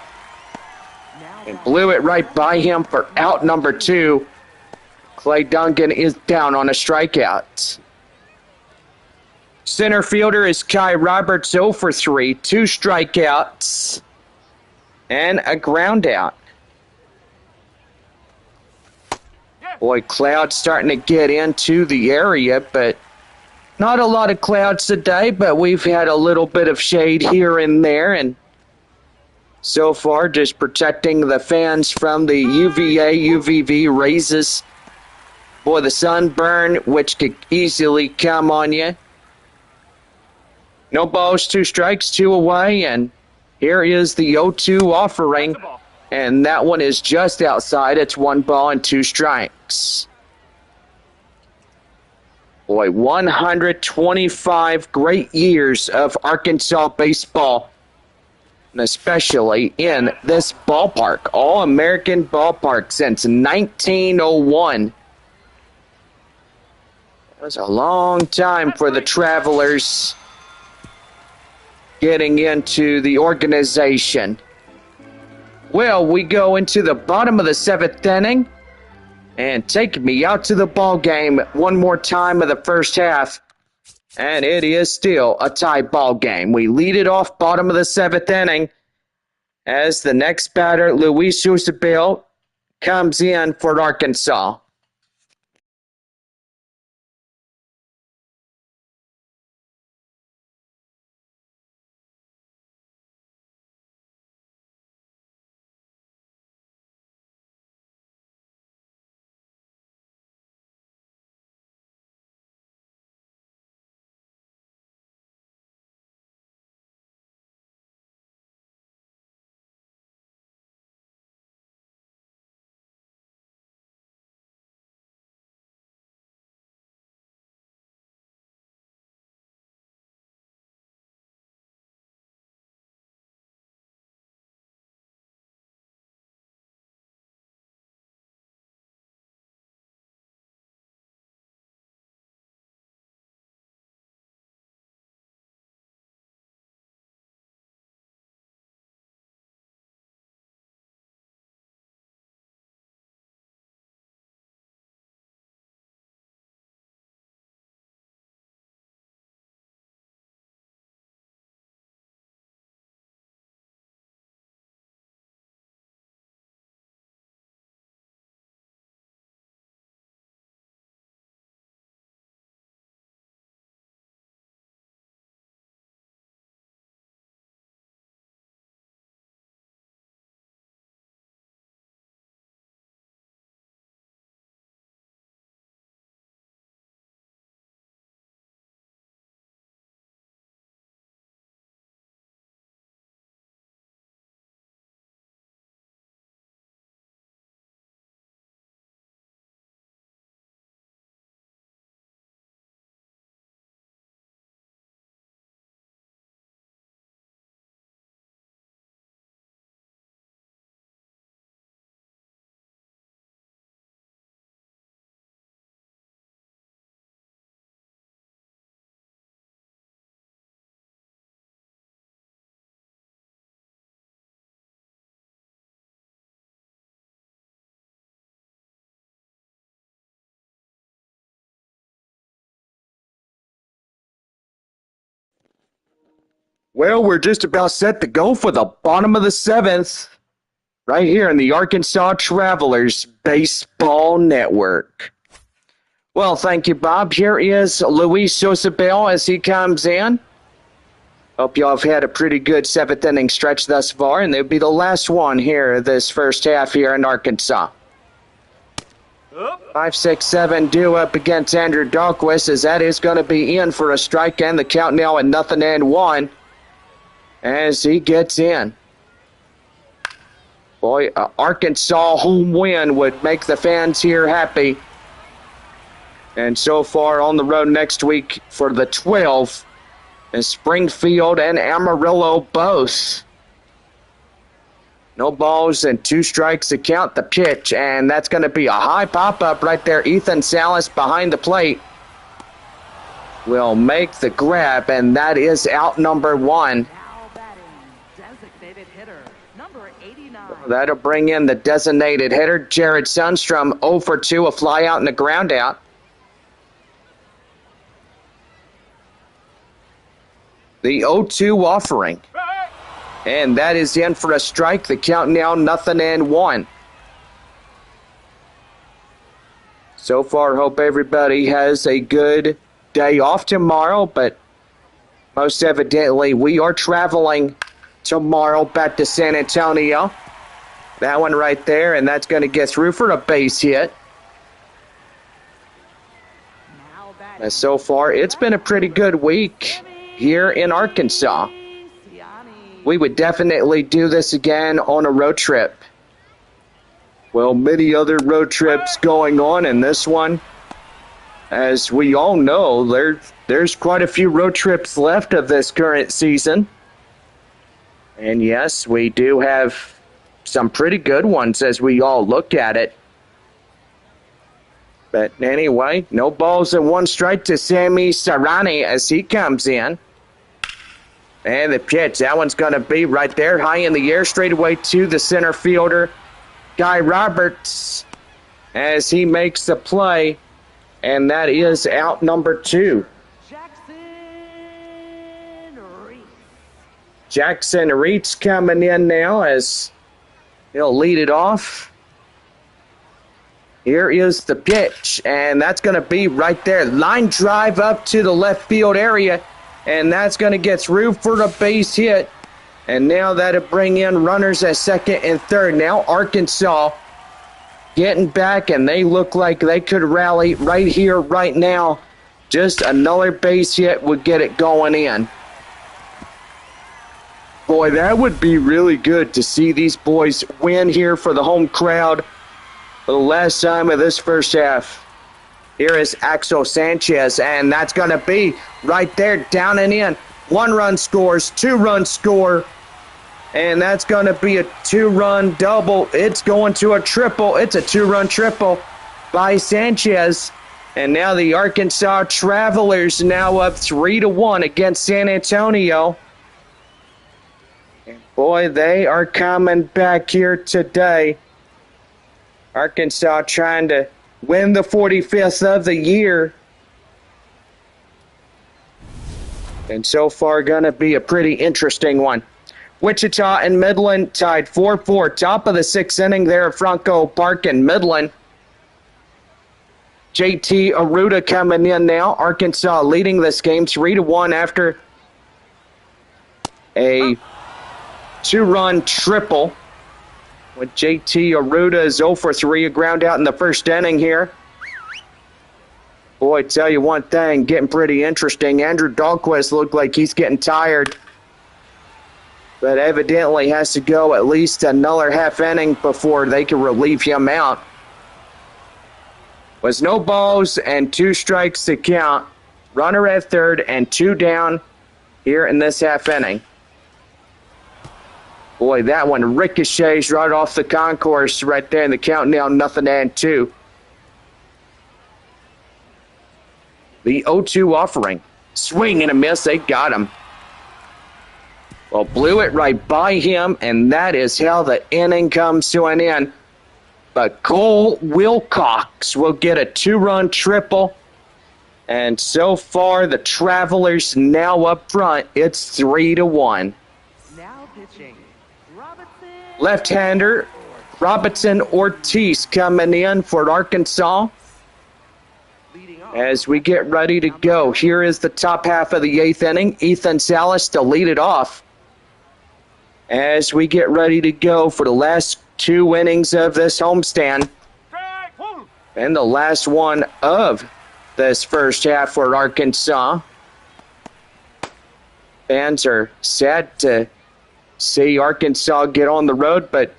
And blew it right by him for out number 2. Clay Duncan is down on a strikeout. Center fielder is Kai Roberts, 0 for 3. 2 strikeouts and a ground out. Boy, clouds starting to get into the area, but not a lot of clouds today, but we've had a little bit of shade here and there, and so far just protecting the fans from the UVA, UVB raises. Boy, the sunburn, which could easily come on you. No balls, 2 strikes, 2 away, and here is the 0-2 offering. And that one is just outside. It's 1 ball and 2 strikes. Boy, 125 great years of Arkansas baseball, and especially in this ballpark. All-American ballpark since 1901. That was a long time for the Travelers getting into the organization. Well, we go into the bottom of the 7th inning, and take me out to the ball game one more time of the first half, and it is still a tie ball game. We lead it off bottom of the 7th inning as the next batter, Luis Usabel, comes in for Arkansas. Well, we're just about set to go for the bottom of the seventh, right here in the Arkansas Travelers Baseball Network. Well, thank you, Bob. Here is Luis Sosabel as he comes in. Hope y'all have had a pretty good seventh inning stretch thus far, and it'll be the last one here this first half here in Arkansas. 5-6-7 due up against Andrew Dahlquist, as that is going to be in for a strike, and the count now at 0-1 as he gets in. Boy, Arkansas home win would make the fans here happy. And so far on the road next week for the 12 is Springfield and Amarillo both. No balls and 2 strikes to count the pitch, and that's going to be a high pop-up right there. Ethan Salas behind the plate will make the grab, and that is out number 1. Now batting, designated hitter, number 89. That'll bring in the designated hitter, Jared Sundstrom, 0 for 2, a fly out and a ground out. The 0-2 offering. And that is in for a strike. The count now 0-1. So far, hope everybody has a good day off tomorrow, but most evidently we are traveling tomorrow back to San Antonio. That one right there, and that's going to get through for a base hit. Now batting, And so far, it's been a pretty good week here in Arkansas. We would definitely do this again on a road trip. Well, many other road trips going on, and this one, as we all know, there's quite a few road trips left of this current season. And yes, we do have some pretty good ones as we all look at it. But anyway, no balls and 1 strike to Sammy Sarani as he comes in. And the pitch, that one's going to be right there, high in the air, straight away to the center fielder, Guy Roberts, as he makes the play. And that is out number 2. Jackson Reese. Jackson Reitz coming in now as he'll lead it off. Here is the pitch, and that's going to be right there. Line drive up to the left field area, and that's going to get through for a base hit. And now that'll bring in runners at second and third. Now Arkansas getting back, and they look like they could rally right here, right now. Just another base hit would get it going in. Boy, that would be really good to see these boys win here for the home crowd for the last time of this first half. Here is Axel Sanchez, and that's going to be right there, down and in. 1 run scores, 2 runs score, and that's going to be a 2-run double. It's going to a triple. It's a 2-run triple by Sanchez. And now the Arkansas Travelers now up 3-1 against San Antonio. And boy, they are coming back here today. Arkansas trying to win the 45th of the year. And so far going to be a pretty interesting one. Wichita and Midland tied 4-4. Top of the 6th inning there at Franco Park in Midland. JT Aruda coming in now. Arkansas leading this game 3-1 after a 2-run triple. With JT Aruda is 0 for 3, a ground out in the first inning here. Boy, tell you one thing, getting pretty interesting. Andrew Dahlquist looked like he's getting tired, but evidently has to go at least another half inning before they can relieve him out. Was no balls and 2 strikes to count. Runner at third and 2 down here in this half inning. Boy, that one ricochets right off the concourse right there in the count now 0-2. The 0-2 offering. Swing and a miss. They got him. Well, blew it right by him, and that is how the inning comes to an end. But Cole Wilcox will get a 2-run triple And so far, the Travelers now up front. It's 3-1. Now pitching. Robinson. Left-hander Robinson Ortiz coming in for Arkansas. Leading off. As we get ready to go, here is the top half of the 8th inning. Ethan Salas to lead it off. As we get ready to go for the last 2 innings of this homestand. Strike one. And the last one of this first half for Arkansas. Fans are sad to see Arkansas get on the road, but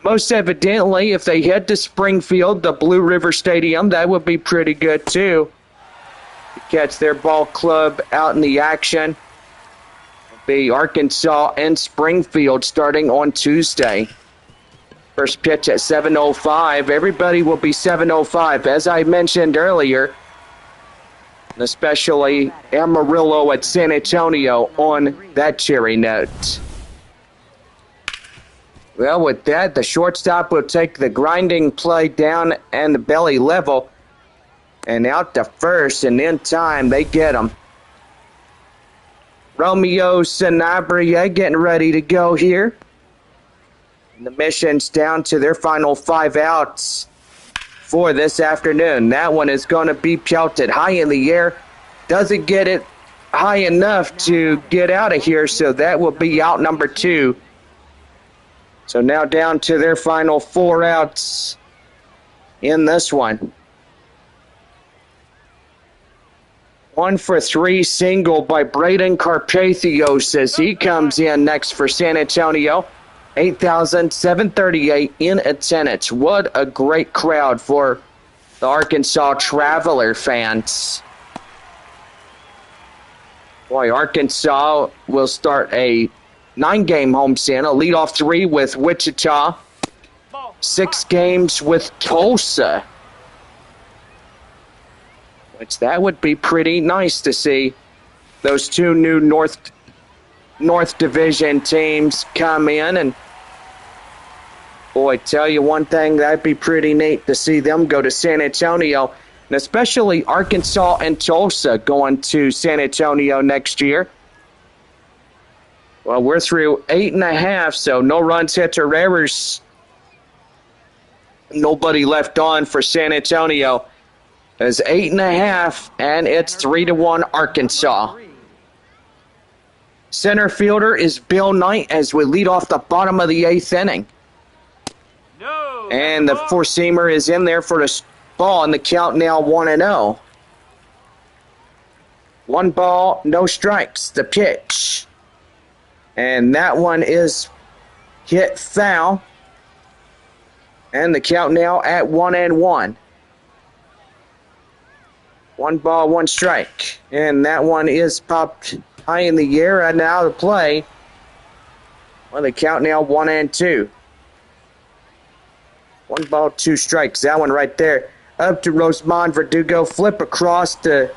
most evidently, if they head to Springfield, the Blue River Stadium, that would be pretty good too. To catch their ball club out in the action. It'll be Arkansas and Springfield starting on Tuesday. First pitch at 7:05. Everybody will be 7:05, as I mentioned earlier. Especially Amarillo at San Antonio on that cheery note. Well, with that, the shortstop will take the grinding play down and the belly level. And out to first, and in time, they get him. Romeo Sanabria getting ready to go here. And the mission's down to their final 5 outs for this afternoon. That one is going to be pelted high in the air. Doesn't get it high enough to get out of here, so that will be out number 2. So now down to their final 4 outs in this one. 1 for 3 single by Braden Carpathios as he comes in next for San Antonio. 8,738 in attendance. What a great crowd for the Arkansas Traveler fans. Boy, Arkansas will start a 9-game homestand, a leadoff 3 with Wichita, 6 games with Tulsa. Which that would be pretty nice to see those 2 new North Division teams come in. And boy, tell you one thing, that'd be pretty neat to see them go to San Antonio, and especially Arkansas and Tulsa going to San Antonio next year. Well, we're through 8.5, so no runs, hits, or errors. Nobody left on for San Antonio. It's 8.5, and it's 3-1 Arkansas. Center fielder is Bill Knight as we lead off the bottom of the 8th inning. No. And the four-seamer is in there for the ball, and the count now 1-0. 1 ball, no strikes. The pitch. And that one is hit foul. And the count now at 1-1. 1 ball, 1 strike. And that one is popped high in the air and out of play. Well, the count now 1-2. 1 ball, 2 strikes. That one right there. Up to Rosemond Verdugo. Flip across to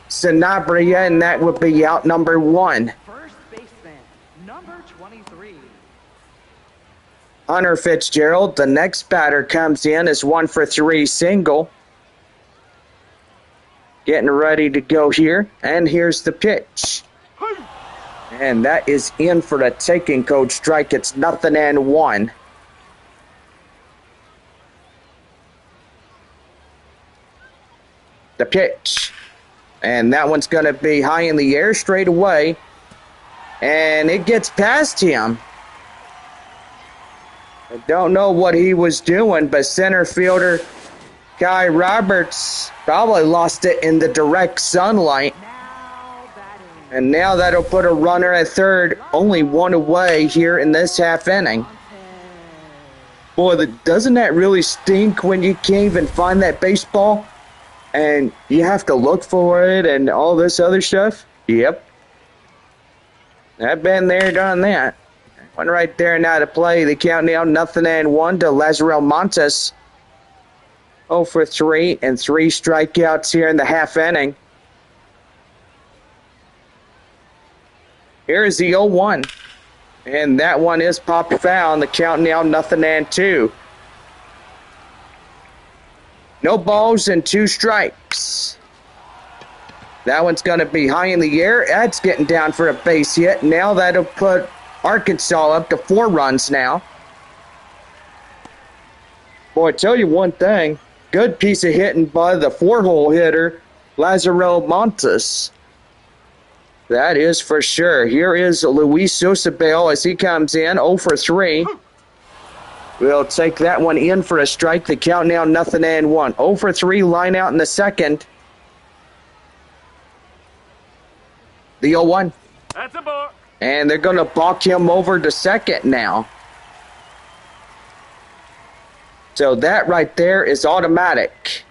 Sanabria, and that would be out number 1. First baseman, number 23. Hunter Fitzgerald, the next batter, comes in as 1 for 3 single. Getting ready to go here, and here's the pitch. And that is in for the taking, Coach Strike. It's 0-1. The pitch. And that one's going to be high in the air straight away. And it gets past him. I don't know what he was doing, but center fielder Kai Roberts probably lost it in the direct sunlight. Now batting. And now that'll put a runner at third, only 1 away here in this half inning. Boy, doesn't that really stink when you can't even find that baseball? And you have to look for it and all this other stuff? Yep. I've been there, done that. One right there now to play. The count now 0-1 to Lazarel Montes. 0 for 3 and 3 strikeouts here in the half inning. Here's the 0-1. And that one is popped foul. And the count now 0-2. No balls and 2 strikes. That one's going to be high in the air. That's getting down for a base hit. Now that'll put Arkansas up to 4 runs now. Boy, I tell you one thing. Good piece of hitting by the 4-hole hitter, Lazaro Montes. That is for sure. Here is Luis Sosabel as he comes in, 0 for 3. We'll take that one in for a strike. The count now 0-1. 0 for 3, line out in the second. The 0-1. That's a ball. And they're going to balk him over to second now. So that right there is automatic.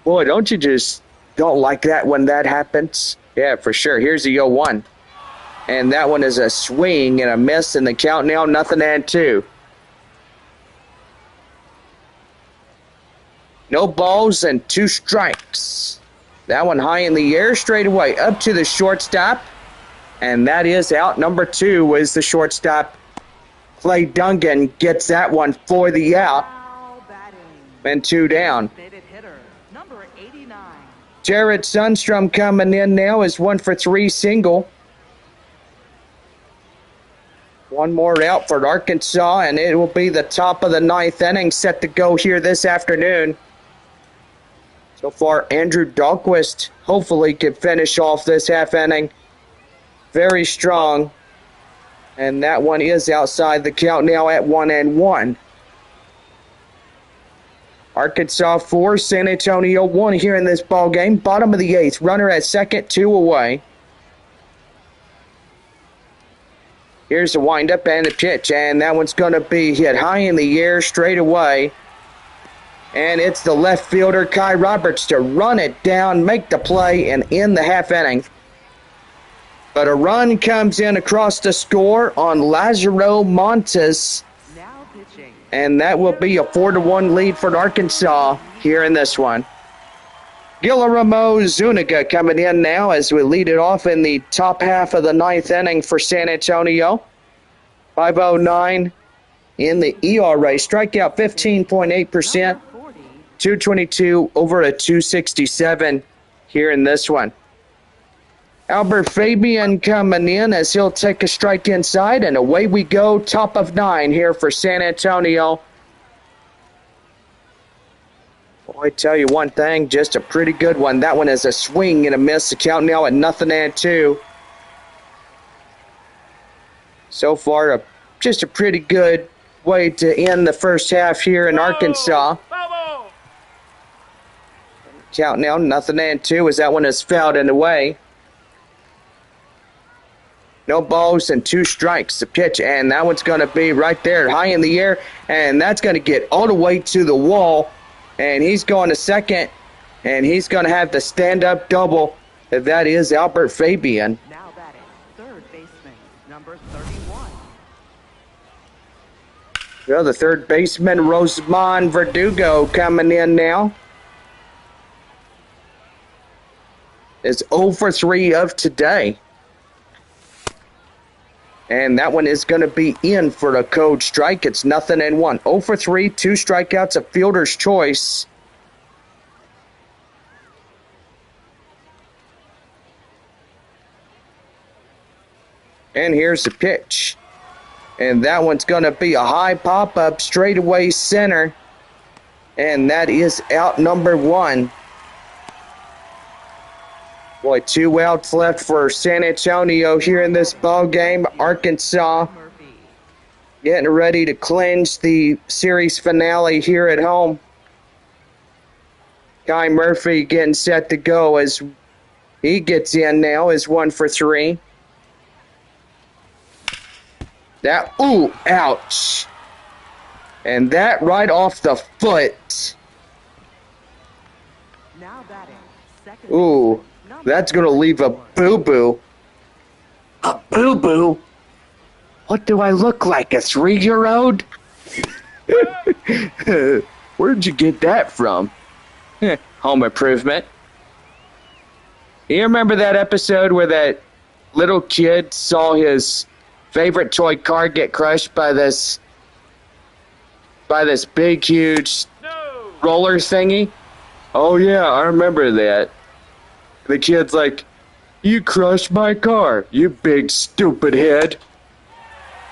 Boy, don't you just don't like that when that happens? Yeah, for sure. Here's the 0-1. And that one is a swing and a miss, and the count now 0-2. No balls and 2 strikes. That one high in the air, straight away up to the shortstop. And that is out. Number 2 is the shortstop. Clay Dungan gets that one for the out. Foul batting. And 2 down. Designated hitter, number 89. Jared Sundstrom coming in now is 1 for 3 single. One more out for Arkansas, and it will be the top of the 9th inning set to go here this afternoon. So far, Andrew Dahlquist hopefully can finish off this half inning very strong. And that one is outside. The count now at 1-1. Arkansas 4, San Antonio 1 here in this ball game. Bottom of the 8th. Runner at second, 2 away. Here's the windup and the pitch, and that one's going to be hit high in the air straight away. And it's the left fielder, Kai Roberts, to run it down, make the play, and end the half inning. But a run comes in across the score on Lazaro Montes, Now pitching. and that will be a 4-1 lead for Arkansas here in this one. Guillermo Zuniga coming in now as we lead it off in the top half of the 9th inning for San Antonio. 5.09 in the ERA. Strikeout 15.8%. Number 40. 222 over a 267 here in this one. Albert Fabian coming in as he'll take a strike inside, and away we go. Top of 9 here for San Antonio. Boy, I tell you one thing, just a pretty good one. That one is a swing and a miss. The count now at 0-2. So far, just a pretty good way to end the first half here in Arkansas. Foul ball. Count now 0-2 as that one is fouled and away. No balls and 2 strikes. The pitch, and that one's going to be right there, high in the air, and that's going to get all the way to the wall. And he's going to second, and he's going to have the stand-up double. That is Albert Fabian. Now batting. Third baseman, number 31. Well, the third baseman, Rosamond Verdugo, coming in now. Is 0 for 3 of today. And that one is going to be in for a code strike. It's 0-1. 0 for 3, 2 strikeouts, a fielder's choice. And here's the pitch. And that one's going to be a high pop-up straightaway center. And that is out number 1. Boy, 2 outs left for San Antonio here in this ball game. Arkansas Murphy. getting ready to clinch the series finale here at home. Guy Murphy getting set to go as he gets in now is 1 for 3. That, ooh, ouch. And that right off the foot. Now batting. Second Ooh, baseman, number that's going to leave a 34. boo-boo. A boo-boo? What do I look like, a 3-year-old? Where'd you get that from? Home Improvement. You remember that episode where that little kid saw his favorite toy car get crushed by this big, huge No. roller thingy? Oh, yeah, I remember that. The kid's like, you crushed my car, you big stupid head.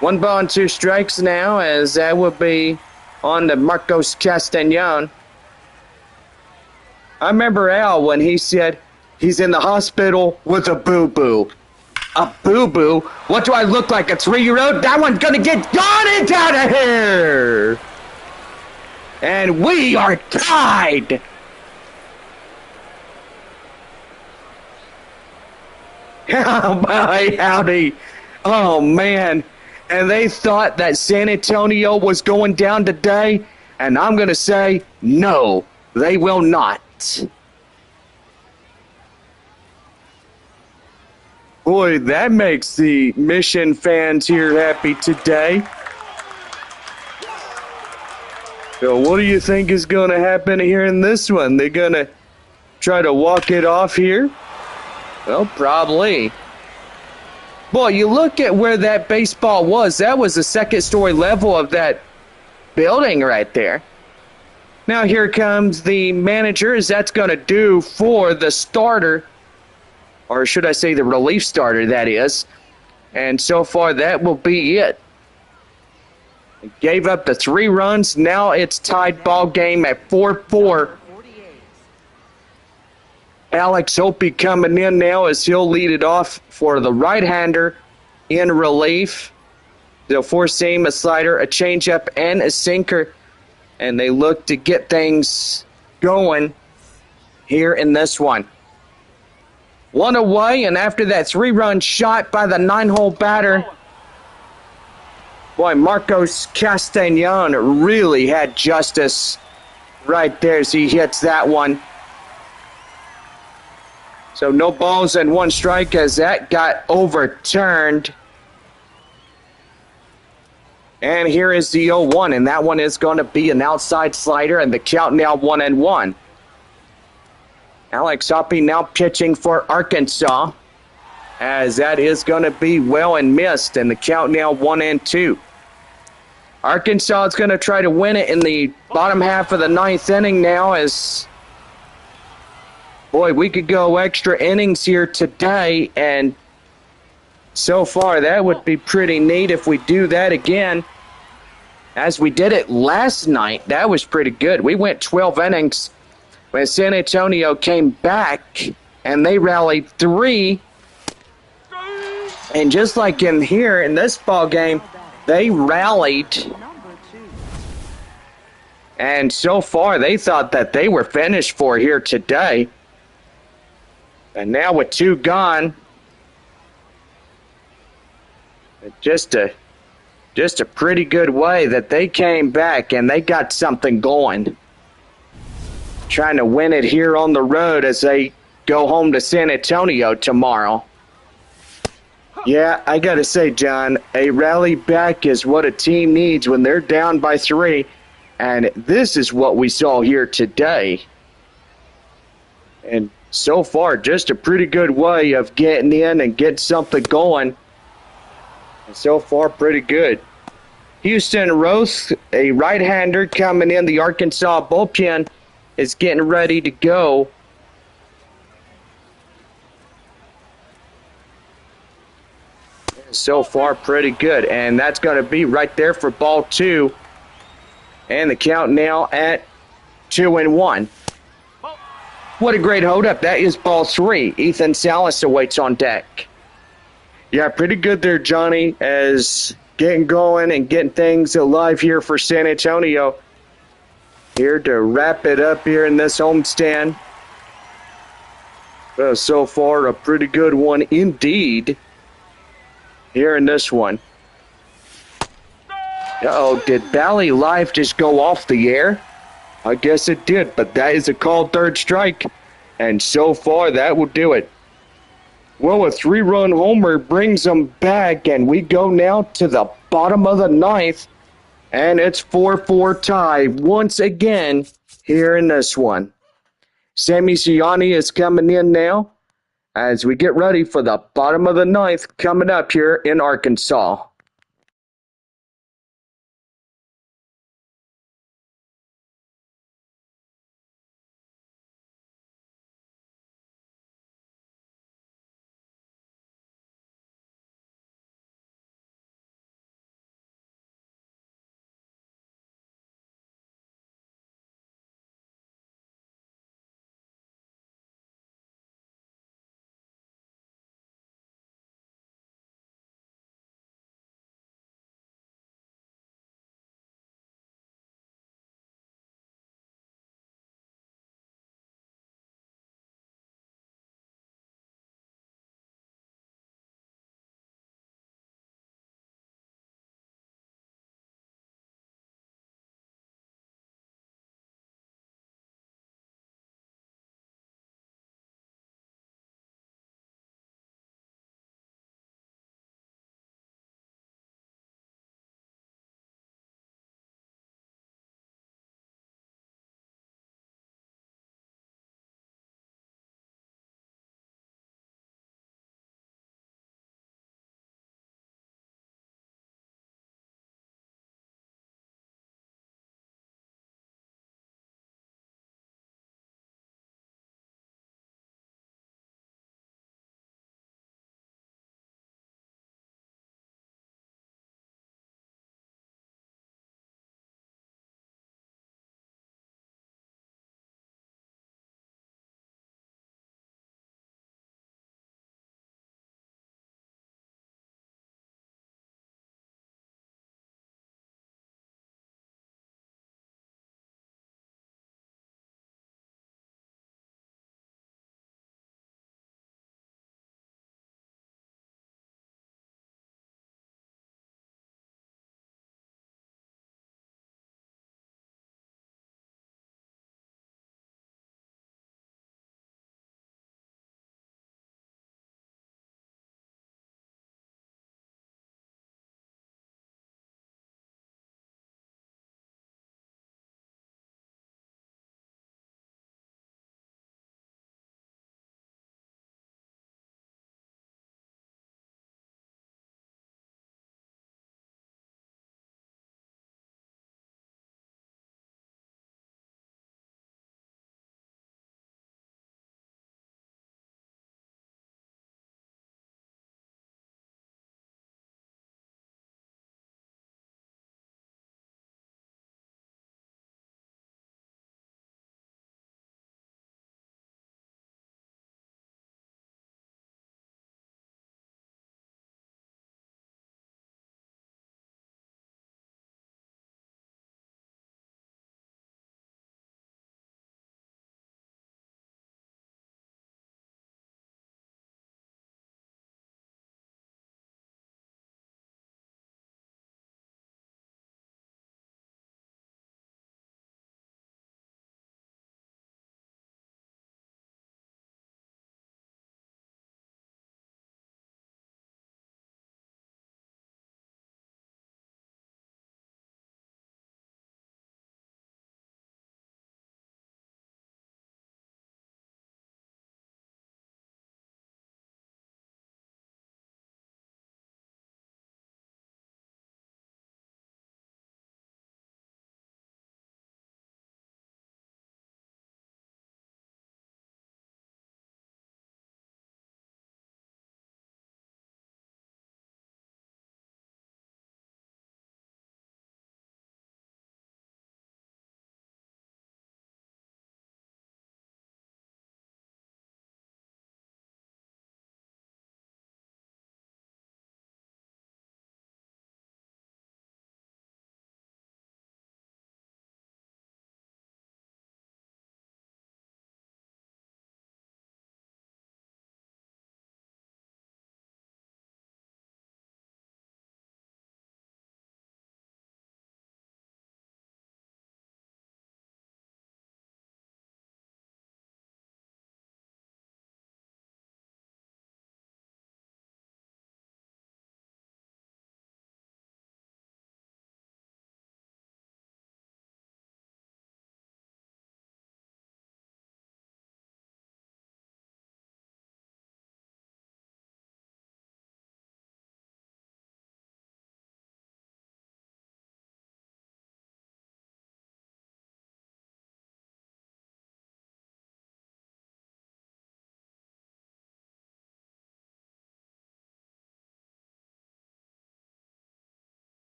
1 ball and 2 strikes now, as that would be on to Marcos Castañon. I remember Al when he said he's in the hospital with a boo-boo. A boo-boo? What do I look like, a 3-year-old? That one's gonna get gone and out of here! And we are tied! Howdy. Oh, man. And they thought that San Antonio was going down today, and I'm going to say, no, they will not. Boy, that makes the Mission fans here happy today. So what do you think is going to happen here in this one? They're going to try to walk it off here? Well, probably. Boy, you look at where that baseball was. That was the 2nd-story level of that building right there. Now here comes the manager, as that's going to do for the starter. Or should I say the relief starter, that is. And so far, that will be it. It gave up the 3 runs. Now it's tied ball game at 4-4. Alex Opie coming in now as he'll lead it off for the right-hander in relief. They'll force him a slider, a changeup, and a sinker. And they look to get things going here in this one. 1 away, and after that 3-run shot by the 9-hole batter, boy, Marcos Castañon really had justice right there as he hits that one. So no balls and 1 strike as that got overturned. And here is the 0-1, and that one is going to be an outside slider, and the count now 1-1. Alex Opie now pitching for Arkansas, as that is going to be well and missed, and the count now 1-2. Arkansas is going to try to win it in the bottom half of the 9th inning now, as boy, we could go extra innings here today, and so far that would be pretty neat if we do that again. As we did it last night, that was pretty good. We went 12 innings when San Antonio came back, and they rallied 3. And just like in here in this ball game, they rallied. And so far, they thought that they were finished for here today. And now with 2 gone, just a pretty good way that they came back and they got something going. Trying to win it here on the road as they go home to San Antonio tomorrow. Yeah, I got to say, John, a rally back is what a team needs when they're down by 3. And this is what we saw here today. And so far, just a pretty good way of getting in and getting something going. And so far, pretty good. Houston Roth, a right-hander coming in the Arkansas bullpen, is getting ready to go. So far, pretty good. And that's going to be right there for ball 2. And the count now at 2-1. What a great hold-up. That is ball 3. Ethan Salas awaits on deck. Yeah, pretty good there, Johnny, as getting going and getting things alive here for San Antonio. Here to wrap it up here in this homestand. So far, a pretty good one indeed here in this one. Uh-oh, did Bally Live just go off the air? I guess it did, but that is a called 3rd strike. And so far, that will do it. Well, a 3-run homer brings them back, and we go now to the bottom of the 9th. And it's 4-4 tie once again here in this one. Sammy Ciani is coming in now as we get ready for the bottom of the 9th coming up here in Arkansas.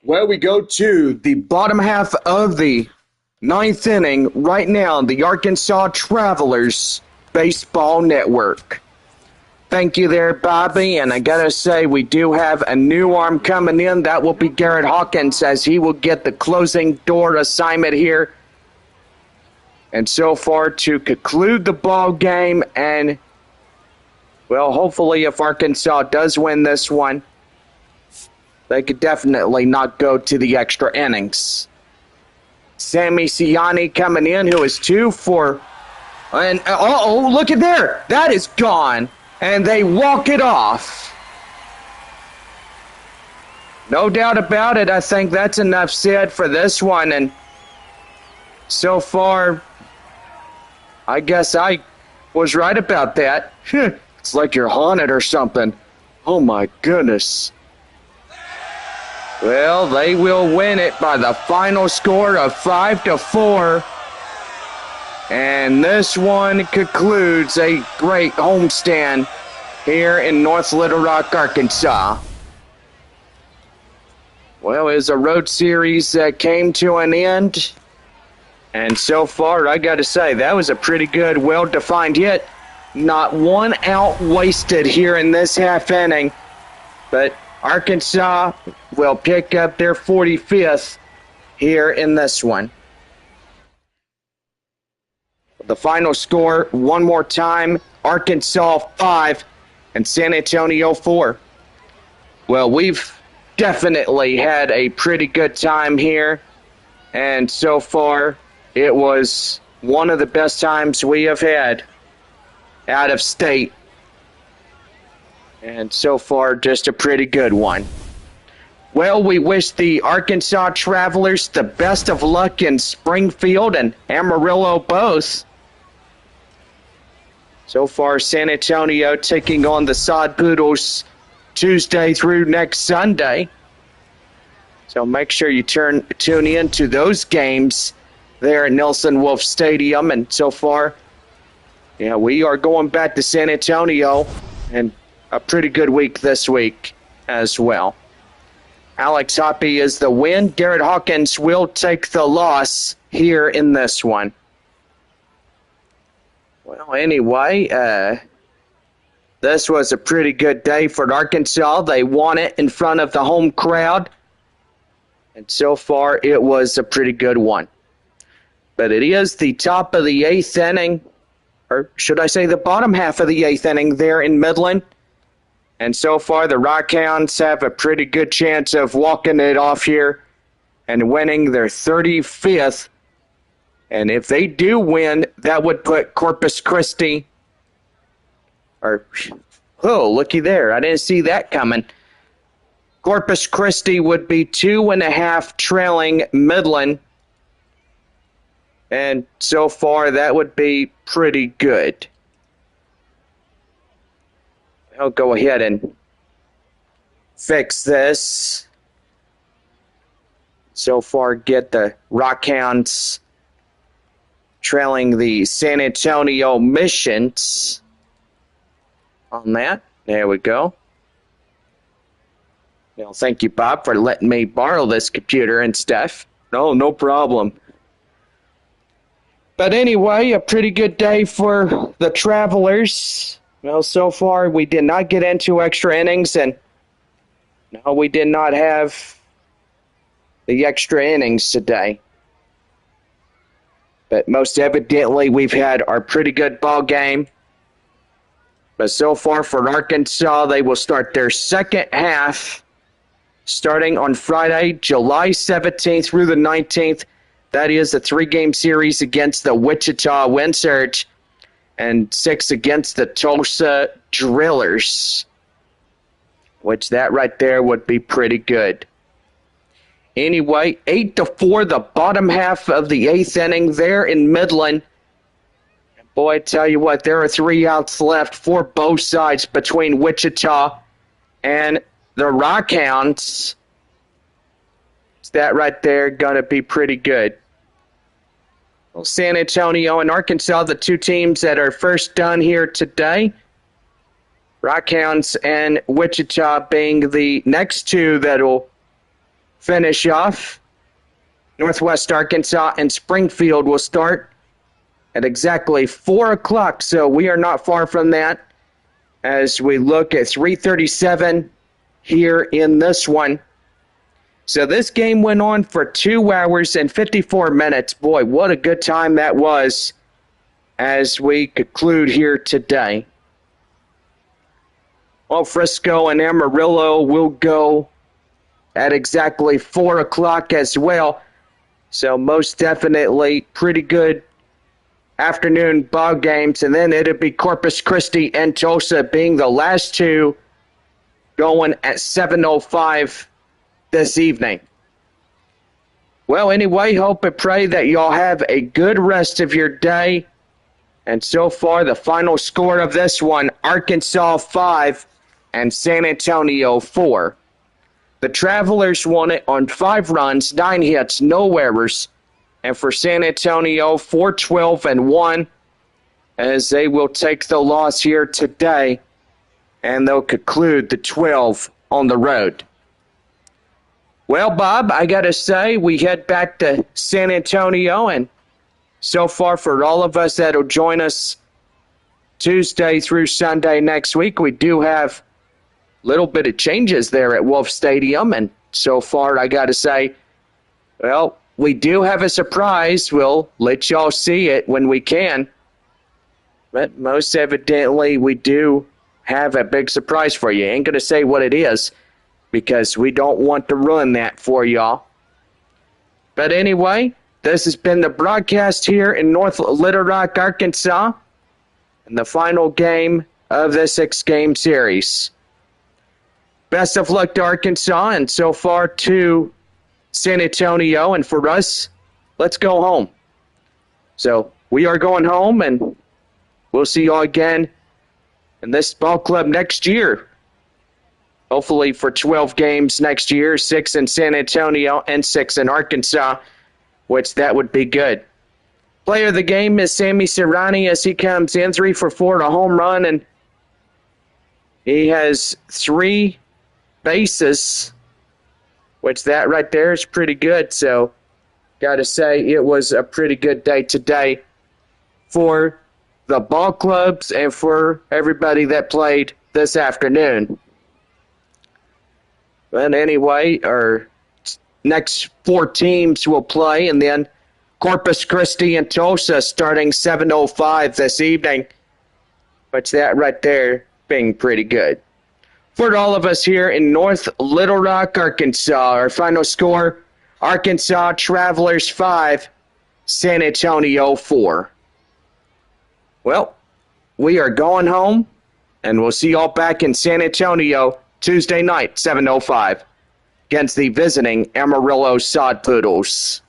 Well, we go to the bottom half of the ninth inning right now, the Arkansas Travelers Baseball Network. Thank you there, Bobby, and I gotta say, we do have a new arm coming in. That will be Garrett Hawkins, as he will get the closing door assignment here. And so far, to conclude the ball game, and, well, hopefully if Arkansas does win this one, they could definitely not go to the extra innings. Sammy Siani coming in, who is 2 for, and look at there, that is gone, and they walk it off. No doubt about it, I think that's enough said for this one, and so far, I guess I was right about that. It's like you're haunted or something. Oh my goodness. Well, they will win it by the final score of 5-4. And this one concludes a great homestand here in North Little Rock, Arkansas. Well, it was a road series that came to an end. And so far, I got to say, that was a pretty good, well-defined hit. Not one out wasted here in this half inning. But Arkansas will pick up their 45th here in this one. The final score, one more time, Arkansas 5 and San Antonio 4. Well, we've definitely had a pretty good time here, and so far it was one of the best times we have had out of state. And so far, just a pretty good one. Well, we wish the Arkansas Travelers the best of luck in Springfield and Amarillo both. So far, San Antonio taking on the Sod Poodles Tuesday through next Sunday. So make sure you tune in to those games there at Nelson Wolff Stadium. And so far, yeah, we are going back to San Antonio, and a pretty good week this week as well. Alex Hoppe is the win. Garrett Hawkins will take the loss here in this one. Well, anyway, this was a pretty good day for Arkansas. They won it in front of the home crowd. And so far, it was a pretty good one. But it is the top of the 8th inning, or should I say the bottom half of the 8th inning there in Midland. And so far, the Rockhounds have a pretty good chance of walking it off here and winning their 35th. And if they do win, that would put Corpus Christi, looky there. I didn't see that coming. Corpus Christi would be 2.5 trailing Midland. And so far, that would be pretty good. I'll go ahead and fix this. So far, get the Rockhounds trailing the San Antonio Missions on that. There we go. Well, thank you, Bob, for letting me borrow this computer and stuff. No problem. But anyway, a pretty good day for the Travelers. Well, so far, we did not get into extra innings, and no, we did not have the extra innings today. But most evidently, we've had our pretty good ball game. But so far for Arkansas, they will start their second half starting on Friday, July 17th through the 19th. That is a 3-game series against the Wichita Wind Surge and 6 against the Tulsa Drillers, which that right there would be pretty good. Anyway, 8-4, the bottom half of the 8th inning there in Midland. Boy, I tell you what, there are 3 outs left for both sides between Wichita and the Rockhounds. That right there going to be pretty good. Well, San Antonio and Arkansas, the 2 teams that are first done here today. Rockhounds and Wichita being the next 2 that will finish off. Northwest Arkansas and Springfield will start at exactly 4 o'clock, so we are not far from that as we look at 3:37 here in this one. So this game went on for 2 hours and 54 minutes. Boy, what a good time that was as we conclude here today. Well, Frisco and Amarillo will go at exactly 4 o'clock as well. So most definitely pretty good afternoon ball games. And then it'll be Corpus Christi and Tulsa being the last two going at 7:05 this evening. Well, anyway, hope and pray that y'all have a good rest of your day. And so far, the final score of this one, Arkansas 5 and San Antonio 4. The Travelers won it on 5 runs, 9 hits, no errors. And for San Antonio, 4-12-1, as they will take the loss here today, and they'll conclude the 12 on the road. Well, Bob, I got to say, we head back to San Antonio, and so far for all of us that'll join us Tuesday through Sunday next week, we do have a little bit of changes there at Wolf Stadium, and so far I got to say, well, we do have a surprise. We'll let y'all see it when we can, but most evidently we do have a big surprise for you. Ain't going to say what it is because we don't want to ruin that for y'all. But anyway, this has been the broadcast here in North Little Rock, Arkansas, and the final game of the 6-game series. Best of luck to Arkansas, and so far to San Antonio, and for us, let's go home. So we are going home, and we'll see y'all again in this ball club next year. Hopefully for 12 games next year, 6 in San Antonio and 6 in Arkansas, which that would be good. Player of the game is Sammy Serrani as he comes in 3 for 4 to home run, and he has 3 bases, which that right there is pretty good. So got to say it was a pretty good day today for the ball clubs and for everybody that played this afternoon. But anyway, our next 4 teams will play, and then Corpus Christi and Tulsa starting 7:05 this evening, which that right there being pretty good. For all of us here in North Little Rock, Arkansas, our final score, Arkansas Travelers 5, San Antonio 4. Well, we are going home, and we'll see y'all back in San Antonio Tuesday night, 7:05, against the visiting Amarillo Sod Poodles.